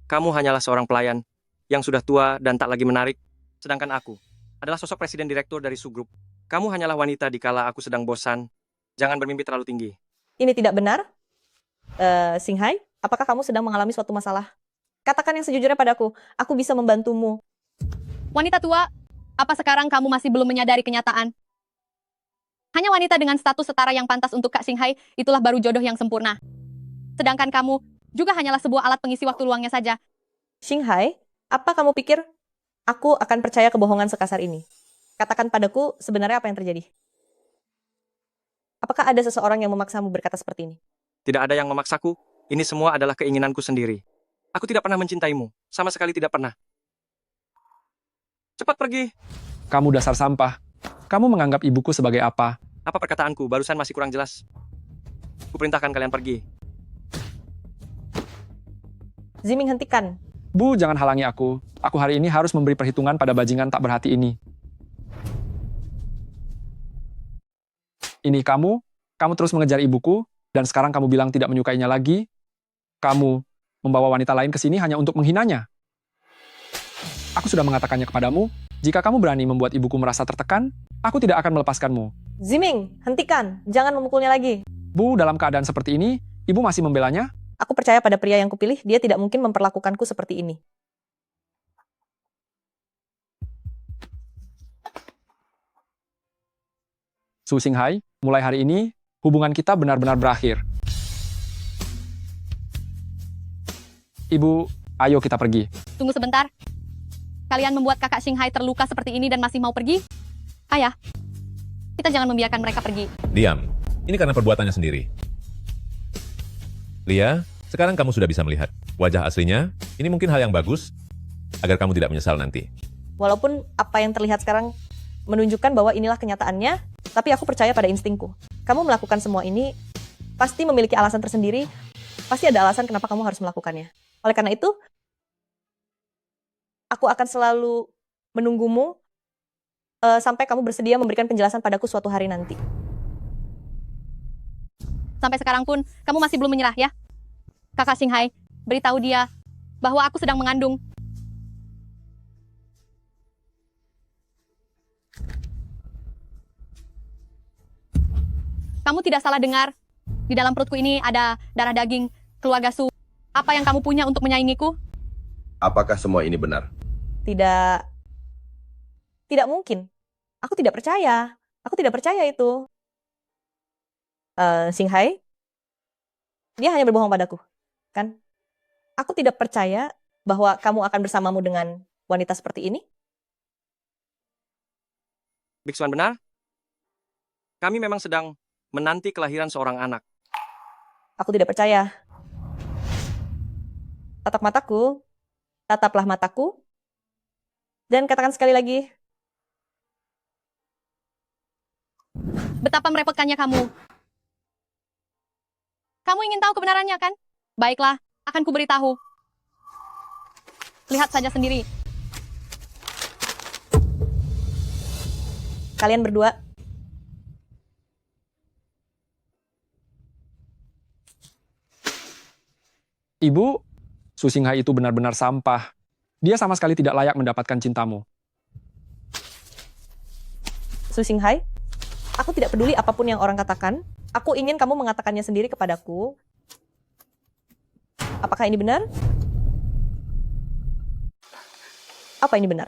hanyalah seorang pelayan yang sudah tua dan tak lagi menarik. Sedangkan aku adalah sosok presiden direktur dari Su Group. Kamu hanyalah wanita dikala aku sedang bosan. Jangan bermimpi terlalu tinggi. Ini tidak benar. Singhai, apakah kamu sedang mengalami suatu masalah? Katakan yang sejujurnya padaku. Aku bisa membantumu. Wanita tua, apa sekarang kamu masih belum menyadari kenyataan? Hanya wanita dengan status setara yang pantas untuk Kak Singhai, itulah baru jodoh yang sempurna. Sedangkan kamu juga hanyalah sebuah alat pengisi waktu luangnya saja. Singhai, apa kamu pikir aku akan percaya kebohongan sekasar ini? Katakan padaku sebenarnya apa yang terjadi. Apakah ada seseorang yang memaksamu berkata seperti ini? Tidak ada yang memaksaku. Ini semua adalah keinginanku sendiri. Aku tidak pernah mencintaimu. Sama sekali tidak pernah. Cepat pergi. Kamu dasar sampah. Kamu menganggap ibuku sebagai apa? Apa perkataanku barusan masih kurang jelas? Kuperintahkan kalian pergi. Ziming, hentikan. Bu, jangan halangi aku. Aku hari ini harus memberi perhitungan pada bajingan tak berhati ini. Ini kamu terus mengejar ibuku, dan sekarang kamu bilang tidak menyukainya lagi. Kamu membawa wanita lain ke sini hanya untuk menghinanya. Aku sudah mengatakannya kepadamu, jika kamu berani membuat ibuku merasa tertekan, aku tidak akan melepaskanmu. Ziming, hentikan. Jangan memukulnya lagi. Bu, dalam keadaan seperti ini, ibu masih membelanya? Aku percaya pada pria yang kupilih, dia tidak mungkin memperlakukanku seperti ini. Su Xinghai, mulai hari ini, hubungan kita benar-benar berakhir. Ibu, ayo kita pergi. Tunggu sebentar. Kalian membuat kakak Xinghai terluka seperti ini dan masih mau pergi? Ayah, kita jangan membiarkan mereka pergi. Diam. Ini karena perbuatannya sendiri. Lia, sekarang kamu sudah bisa melihat wajah aslinya. Ini mungkin hal yang bagus agar kamu tidak menyesal nanti. Walaupun apa yang terlihat sekarang menunjukkan bahwa inilah kenyataannya, tapi aku percaya pada instingku. Kamu melakukan semua ini pasti memiliki alasan tersendiri, pasti ada alasan kenapa kamu harus melakukannya. Oleh karena itu, aku akan selalu menunggumu sampai kamu bersedia memberikan penjelasan padaku suatu hari nanti. Sampai sekarang pun, kamu masih belum menyerah ya? Kakak Xinghai, beritahu dia bahwa aku sedang mengandung. Kamu tidak salah dengar. Di dalam perutku ini ada darah daging keluarga Su. Apa yang kamu punya untuk menyaingiku? Apakah semua ini benar? Tidak mungkin. Aku tidak percaya. Aku tidak percaya itu. Xinghai, dia hanya berbohong padaku, kan? Aku tidak percaya bahwa kamu akan bersamamu dengan wanita seperti ini. Biksuan benar? Kami memang sedang menanti kelahiran seorang anak. Aku tidak percaya. Tataplah mataku, dan katakan sekali lagi. Betapa merepotkannya kamu. Kamu ingin tahu kebenarannya, kan? Baiklah, akan kuberitahu. Lihat saja sendiri. Kalian berdua. Ibu, Su Xinghai itu benar-benar sampah. Dia sama sekali tidak layak mendapatkan cintamu. Su Xinghai, aku tidak peduli apapun yang orang katakan. Aku ingin kamu mengatakannya sendiri kepadaku. Apakah ini benar? Apa ini benar?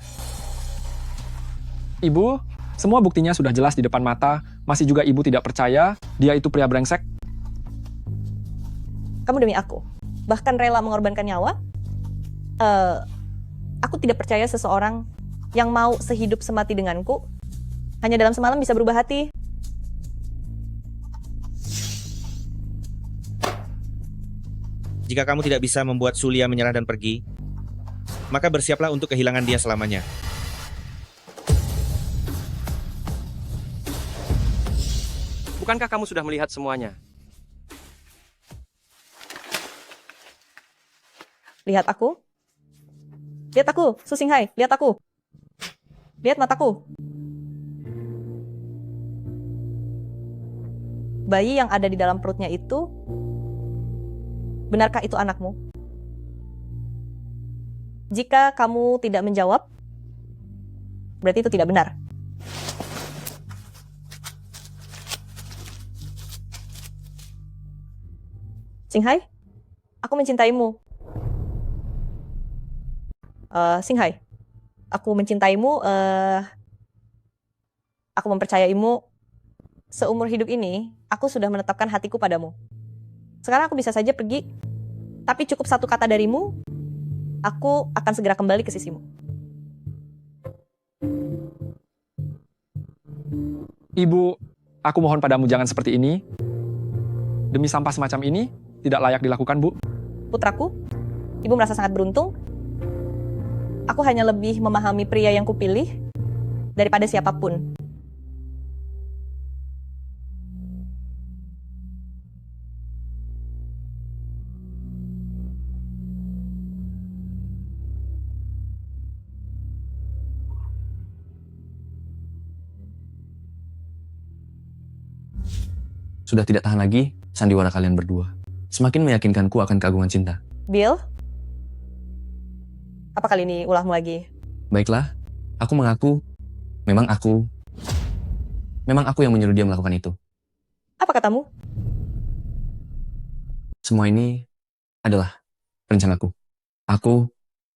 Ibu, semua buktinya sudah jelas di depan mata. Masih juga ibu tidak percaya dia itu pria brengsek? Kamu demi aku, bahkan rela mengorbankan nyawa? Aku tidak percaya seseorang yang mau sehidup semati denganku hanya dalam semalam bisa berubah hati. Jika kamu tidak bisa membuat Sulia menyerah dan pergi, maka bersiaplah untuk kehilangan dia selamanya. Bukankah kamu sudah melihat semuanya? Lihat aku. Lihat aku, Su Xinghai. Lihat aku. Lihat mataku. Bayi yang ada di dalam perutnya itu, benarkah itu anakmu? Jika kamu tidak menjawab, berarti itu tidak benar. Xinghai, aku mencintaimu. Xinghai, aku mencintaimu, aku mempercayaimu. Seumur hidup ini, aku sudah menetapkan hatiku padamu. Sekarang aku bisa saja pergi, tapi cukup satu kata darimu, aku akan segera kembali ke sisimu. Ibu, aku mohon padamu jangan seperti ini. Demi sampah semacam ini, tidak layak dilakukan, Bu. Putraku, ibu merasa sangat beruntung. Aku hanya lebih memahami pria yang kupilih daripada siapapun. Sudah tidak tahan lagi sandiwara kalian berdua. Semakin meyakinkanku akan keagungan cinta. Bill? Apa kali ini ulahmu lagi? Baiklah, aku mengaku, memang aku yang menyuruh dia melakukan itu. Apa katamu? Semua ini adalah rencanaku. Aku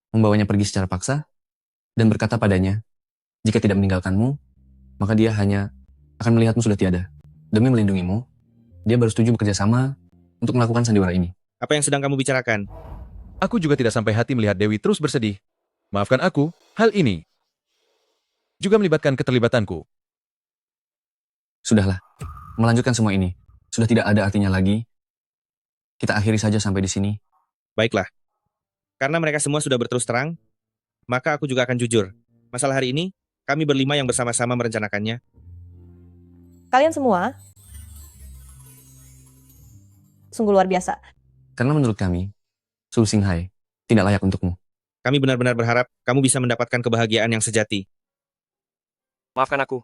membawanya pergi secara paksa dan berkata padanya, jika tidak meninggalkanmu, maka dia hanya akan melihatmu sudah tiada. Demi melindungimu, dia baru setuju bekerja sama untuk melakukan sandiwara ini. Apa yang sedang kamu bicarakan? Aku juga tidak sampai hati melihat Dewi terus bersedih. Maafkan aku, hal ini juga melibatkan keterlibatanku. Sudahlah, melanjutkan semua ini sudah tidak ada artinya lagi. Kita akhiri saja sampai di sini. Baiklah. Karena mereka semua sudah berterus terang, maka aku juga akan jujur. Masalah hari ini, kami berlima yang bersama-sama merencanakannya. Kalian semua sungguh luar biasa. Karena menurut kami, Su Xinghai tidak layak untukmu. Kami benar-benar berharap kamu bisa mendapatkan kebahagiaan yang sejati. Maafkan aku.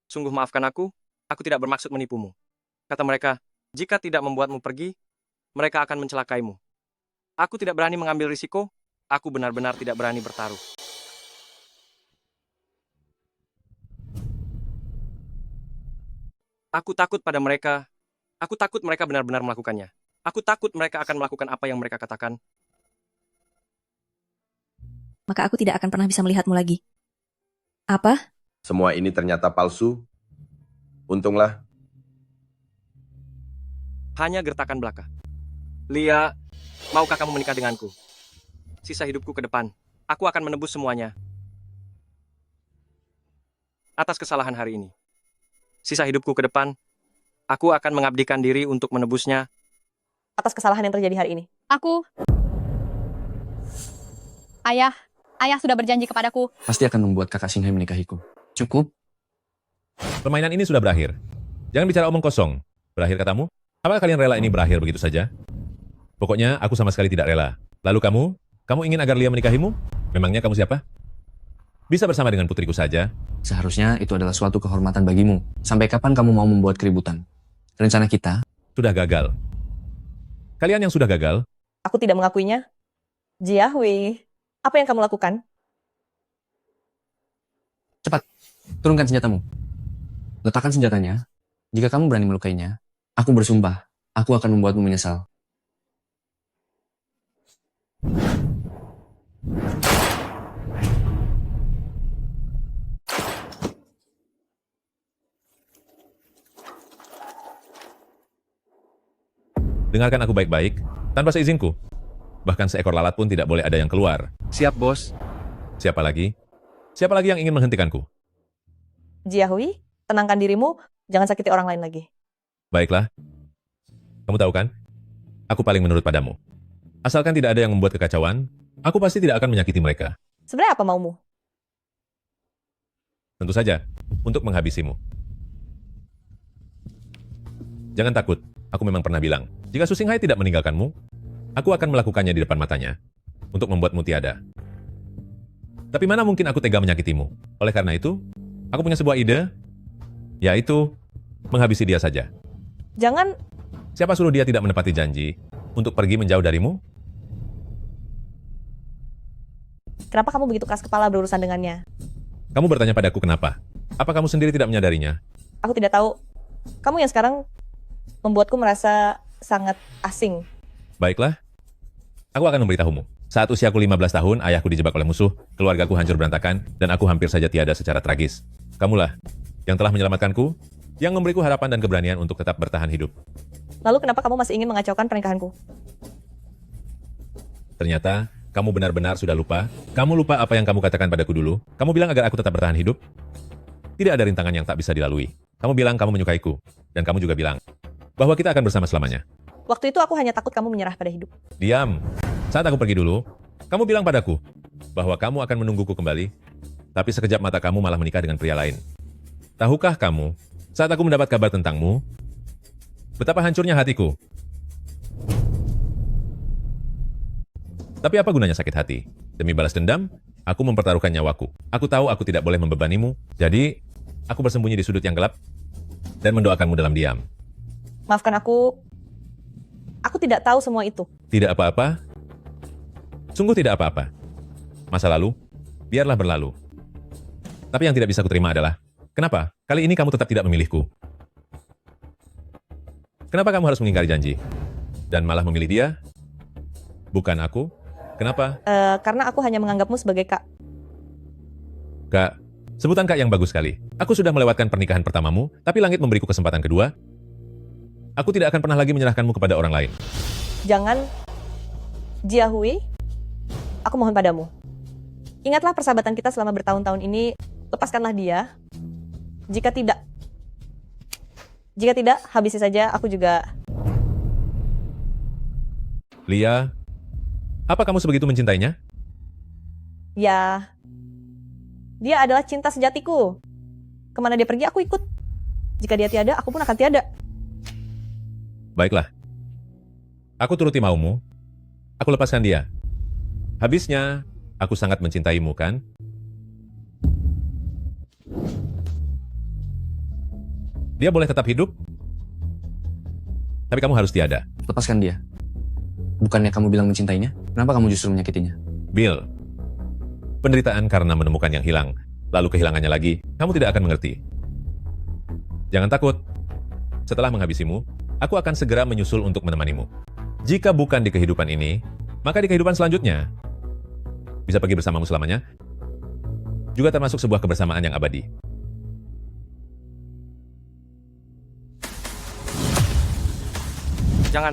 Sungguh maafkan aku tidak bermaksud menipumu. Kata mereka, jika tidak membuatmu pergi, mereka akan mencelakaimu. Aku tidak berani mengambil risiko, aku benar-benar tidak berani bertaruh. Aku takut pada mereka. Aku takut mereka benar-benar melakukannya. Aku takut mereka akan melakukan apa yang mereka katakan. Maka aku tidak akan pernah bisa melihatmu lagi. Apa? Semua ini ternyata palsu. Untunglah. Hanya gertakan belaka. Lia, maukah kamu menikah denganku? Sisa hidupku ke depan, aku akan menebus semuanya. Atas kesalahan hari ini. Sisa hidupku ke depan, aku akan mengabdikan diri untuk menebusnya. Atas kesalahan yang terjadi hari ini. Ayah sudah berjanji kepadaku. Pasti akan membuat kakak Xinghai menikahiku. Cukup. Permainan ini sudah berakhir. Jangan bicara omong kosong. Berakhir katamu? Apakah kalian rela ini berakhir begitu saja? Pokoknya aku sama sekali tidak rela. Lalu kamu ingin agar Lia menikahimu? Memangnya kamu siapa? Bisa bersama dengan putriku saja. Seharusnya itu adalah suatu kehormatan bagimu. Sampai kapan kamu mau membuat keributan? Rencana kita sudah gagal. Kalian yang sudah gagal. Aku tidak mengakuinya. Jiahui, apa yang kamu lakukan? Cepat, turunkan senjatamu. Letakkan senjatanya. Jika kamu berani melukainya, aku bersumpah, aku akan membuatmu menyesal. Dengarkan aku baik-baik, tanpa seizinku. Bahkan seekor lalat pun tidak boleh ada yang keluar. Siap, bos. Siapa lagi? Siapa lagi yang ingin menghentikanku? Jiahui, tenangkan dirimu, jangan sakiti orang lain lagi. Baiklah. Kamu tahu kan? Aku paling menurut padamu. Asalkan tidak ada yang membuat kekacauan, aku pasti tidak akan menyakiti mereka. Sebenarnya apa maumu? Tentu saja, untuk menghabisimu. Jangan takut, aku memang pernah bilang, jika Su Xinghai tidak meninggalkanmu, aku akan melakukannya di depan matanya, untuk membuatmu tiada. Tapi mana mungkin aku tega menyakitimu? Oleh karena itu, aku punya sebuah ide, yaitu menghabisi dia saja. Jangan. Siapa suruh dia tidak menepati janji untuk pergi menjauh darimu? Kenapa kamu begitu keras kepala berurusan dengannya? Kamu bertanya padaku kenapa? Apa kamu sendiri tidak menyadarinya? Aku tidak tahu. Kamu yang sekarang membuatku merasa sangat asing. Baiklah, aku akan memberitahumu. Saat usiaku 15 tahun, ayahku dijebak oleh musuh, keluargaku hancur berantakan, dan aku hampir saja tiada secara tragis. Kamulah yang telah menyelamatkanku, yang memberiku harapan dan keberanian untuk tetap bertahan hidup. Lalu kenapa kamu masih ingin mengacaukan pernikahanku? Ternyata, kamu benar-benar sudah lupa. Kamu lupa apa yang kamu katakan padaku dulu. Kamu bilang agar aku tetap bertahan hidup. Tidak ada rintangan yang tak bisa dilalui. Kamu bilang kamu menyukaiku. Dan kamu juga bilang bahwa kita akan bersama selamanya. Waktu itu aku hanya takut kamu menyerah pada hidup. Diam. Saat aku pergi dulu, kamu bilang padaku bahwa kamu akan menungguku kembali, tapi sekejap mata kamu malah menikah dengan pria lain. Tahukah kamu, saat aku mendapat kabar tentangmu, betapa hancurnya hatiku. Tapi apa gunanya sakit hati? Demi balas dendam, aku mempertaruhkan nyawaku. Aku tahu aku tidak boleh membebanimu, jadi aku bersembunyi di sudut yang gelap dan mendoakanmu dalam diam. Maafkan aku tidak tahu semua itu. Tidak apa-apa. Sungguh tidak apa-apa. Masa lalu, biarlah berlalu. Tapi yang tidak bisa kuterima adalah, kenapa kali ini kamu tetap tidak memilihku? Kenapa kamu harus mengingkari janji? Dan malah memilih dia? Bukan aku? Kenapa? Karena aku hanya menganggapmu sebagai kak. Kak, sebutan kak yang bagus sekali. Aku sudah melewatkan pernikahan pertamamu, tapi langit memberiku kesempatan kedua. Aku tidak akan pernah lagi menyerahkanmu kepada orang lain. Jangan, Jiahui, aku mohon padamu. Ingatlah persahabatan kita selama bertahun-tahun ini, lepaskanlah dia. Jika tidak, habisi saja aku juga. Lia, apa kamu sebegitu mencintainya? Ya, dia adalah cinta sejatiku. Kemana dia pergi, aku ikut. Jika dia tiada, aku pun akan tiada. Baiklah. Aku turuti maumu. Aku lepaskan dia. Habisnya, aku sangat mencintaimu, kan? Dia boleh tetap hidup, tapi kamu harus tiada. Lepaskan dia. Bukannya kamu bilang mencintainya? Kenapa kamu justru menyakitinya? Bill, penderitaan karena menemukan yang hilang, lalu kehilangannya lagi, kamu tidak akan mengerti. Jangan takut. Setelah menghabisimu, aku akan segera menyusul untuk menemanimu. Jika bukan di kehidupan ini, maka di kehidupan selanjutnya, bisa pergi bersamamu selamanya, juga termasuk sebuah kebersamaan yang abadi. Jangan.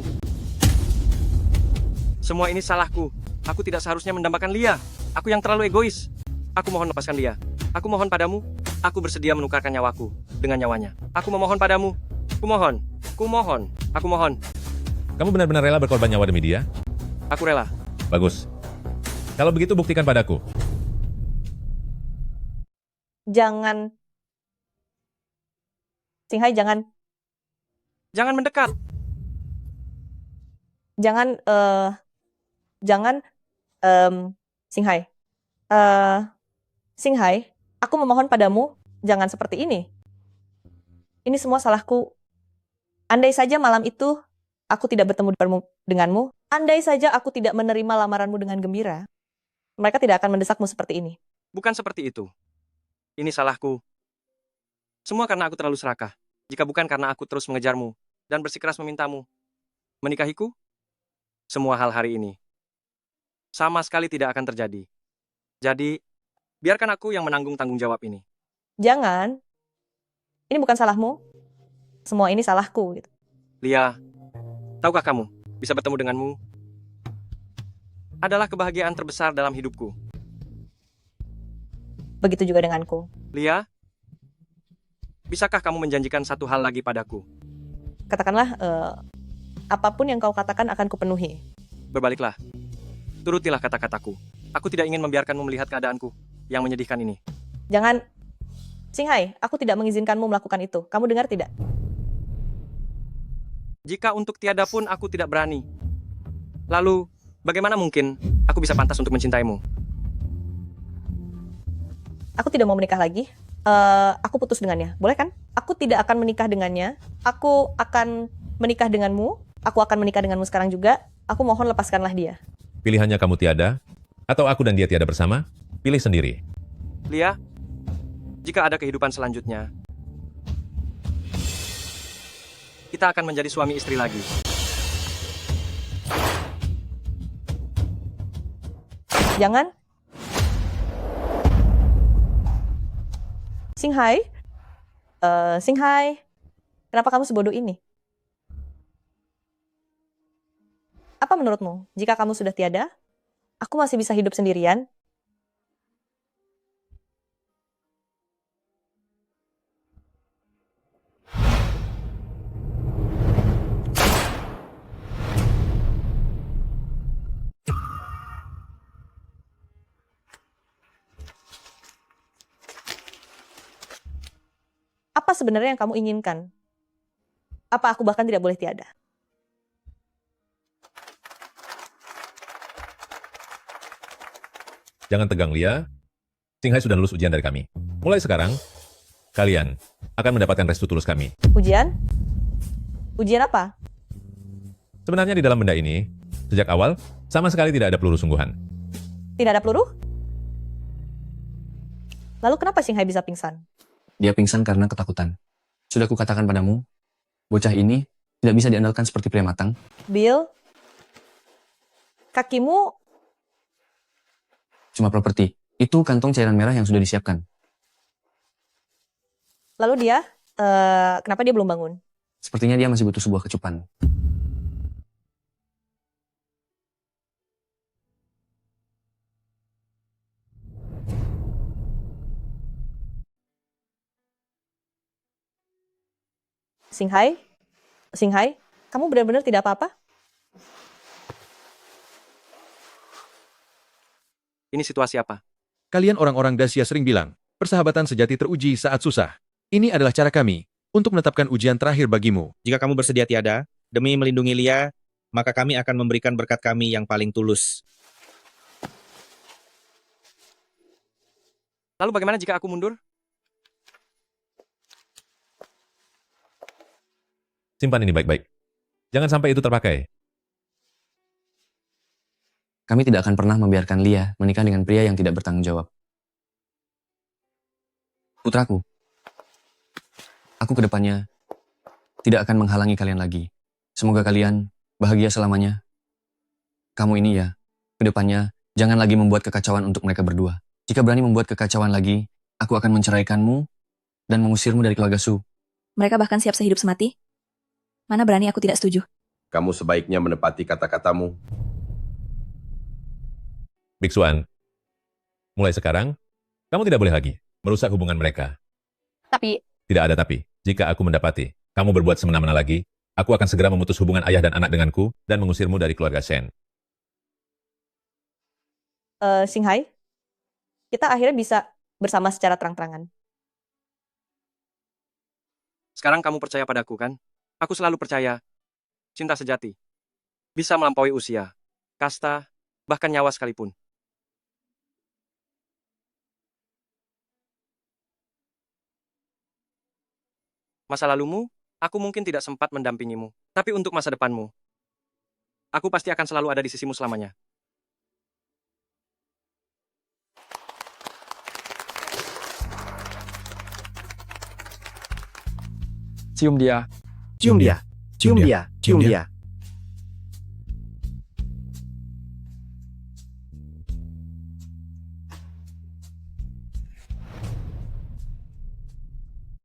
Semua ini salahku. Aku tidak seharusnya mendambakan Lia. Aku yang terlalu egois. Aku mohon lepaskan dia. Aku mohon padamu. Aku bersedia menukarkan nyawaku dengan nyawanya. Aku memohon padamu. Kumohon. Kumohon. Aku mohon. Kamu benar-benar rela berkorban nyawa demi dia? Aku rela. Bagus. Kalau begitu buktikan padaku. Jangan. Singhai, jangan. Jangan mendekat. Jangan, Singhai. Singhai, aku memohon padamu, jangan seperti ini. Ini semua salahku. Andai saja malam itu aku tidak bertemu denganmu, andai saja aku tidak menerima lamaranmu dengan gembira, mereka tidak akan mendesakmu seperti ini. Bukan seperti itu. Ini salahku. Semua karena aku terlalu serakah. Jika bukan karena aku terus mengejarmu dan bersikeras memintamu menikahiku, semua hal hari ini sama sekali tidak akan terjadi. Jadi, biarkan aku yang menanggung tanggung jawab ini. Jangan. Ini bukan salahmu. Semua ini salahku. Gitu. Lia, tahukah kamu, bisa bertemu denganmu adalah kebahagiaan terbesar dalam hidupku. Begitu juga denganku. Lia, bisakah kamu menjanjikan satu hal lagi padaku? Katakanlah, apapun yang kau katakan akan kupenuhi. Berbaliklah. Turutilah kata-kataku. Aku tidak ingin membiarkanmu melihat keadaanku yang menyedihkan ini. Jangan. Singhai, aku tidak mengizinkanmu melakukan itu. Kamu dengar tidak? Jika untuk tiada pun aku tidak berani, lalu bagaimana mungkin aku bisa pantas untuk mencintaimu? Aku tidak mau menikah lagi. Aku putus dengannya. Boleh kan? Aku tidak akan menikah dengannya. Aku akan menikah denganmu. Aku akan menikah denganmu sekarang juga. Aku mohon lepaskanlah dia. Pilihannya kamu tiada, atau aku dan dia tiada bersama, pilih sendiri. Lia, jika ada kehidupan selanjutnya, kita akan menjadi suami istri lagi. Jangan. Singhai. Singhai. Kenapa kamu sebodoh ini? Apa menurutmu? Jika kamu sudah tiada, aku masih bisa hidup sendirian. sebenarnya yang kamu inginkan? Apa aku bahkan tidak boleh tiada? Jangan tegang, Lia. Singhai sudah lulus ujian dari kami. Mulai sekarang, kalian akan mendapatkan restu tulus kami. Ujian? Ujian apa? Sebenarnya di dalam benda ini, sejak awal, sama sekali tidak ada peluru sungguhan. Tidak ada peluru? Lalu kenapa Singhai bisa pingsan? Dia pingsan karena ketakutan. Sudah kukatakan padamu, bocah ini tidak bisa diandalkan seperti pria matang. Bill, kakimu Cuma properti. Itu kantong cairan merah yang sudah disiapkan. lalu dia, kenapa dia belum bangun? Sepertinya dia masih butuh sebuah kecupan. Singhai? Singhai, kamu benar-benar tidak apa-apa? Ini situasi apa? Kalian orang-orang Dacia sering bilang, persahabatan sejati teruji saat susah. Ini adalah cara kami untuk menetapkan ujian terakhir bagimu. Jika kamu bersedia tiada, demi melindungi Lia, maka kami akan memberikan berkat kami yang paling tulus. Lalu bagaimana jika aku mundur? Simpan ini baik-baik. Jangan sampai itu terpakai. Kami tidak akan pernah membiarkan Lia menikah dengan pria yang tidak bertanggung jawab. Putraku, aku kedepannya tidak akan menghalangi kalian lagi. Semoga kalian bahagia selamanya. Kamu ini ya, kedepannya jangan lagi membuat kekacauan untuk mereka berdua. Jika berani membuat kekacauan lagi, aku akan menceraikanmu dan mengusirmu dari keluarga Su. Mereka bahkan siap sehidup semati. Mana berani aku tidak setuju. Kamu sebaiknya menepati kata-katamu. Biksuan, mulai sekarang, kamu tidak boleh lagi merusak hubungan mereka. Tapi, Tidak ada tapi. Jika aku mendapati kamu berbuat semena-mena lagi, aku akan segera memutus hubungan ayah dan anak denganku dan mengusirmu dari keluarga Shen. Singhai, kita akhirnya bisa bersama secara terang-terangan. Sekarang kamu percaya padaku kan? Aku selalu percaya. Cinta sejati bisa melampaui usia, kasta, bahkan nyawa sekalipun. Masa lalumu, aku mungkin tidak sempat mendampingimu. Tapi untuk masa depanmu, aku pasti akan selalu ada di sisimu selamanya. Cium dia. Cium dia. Cium dia. Cium dia.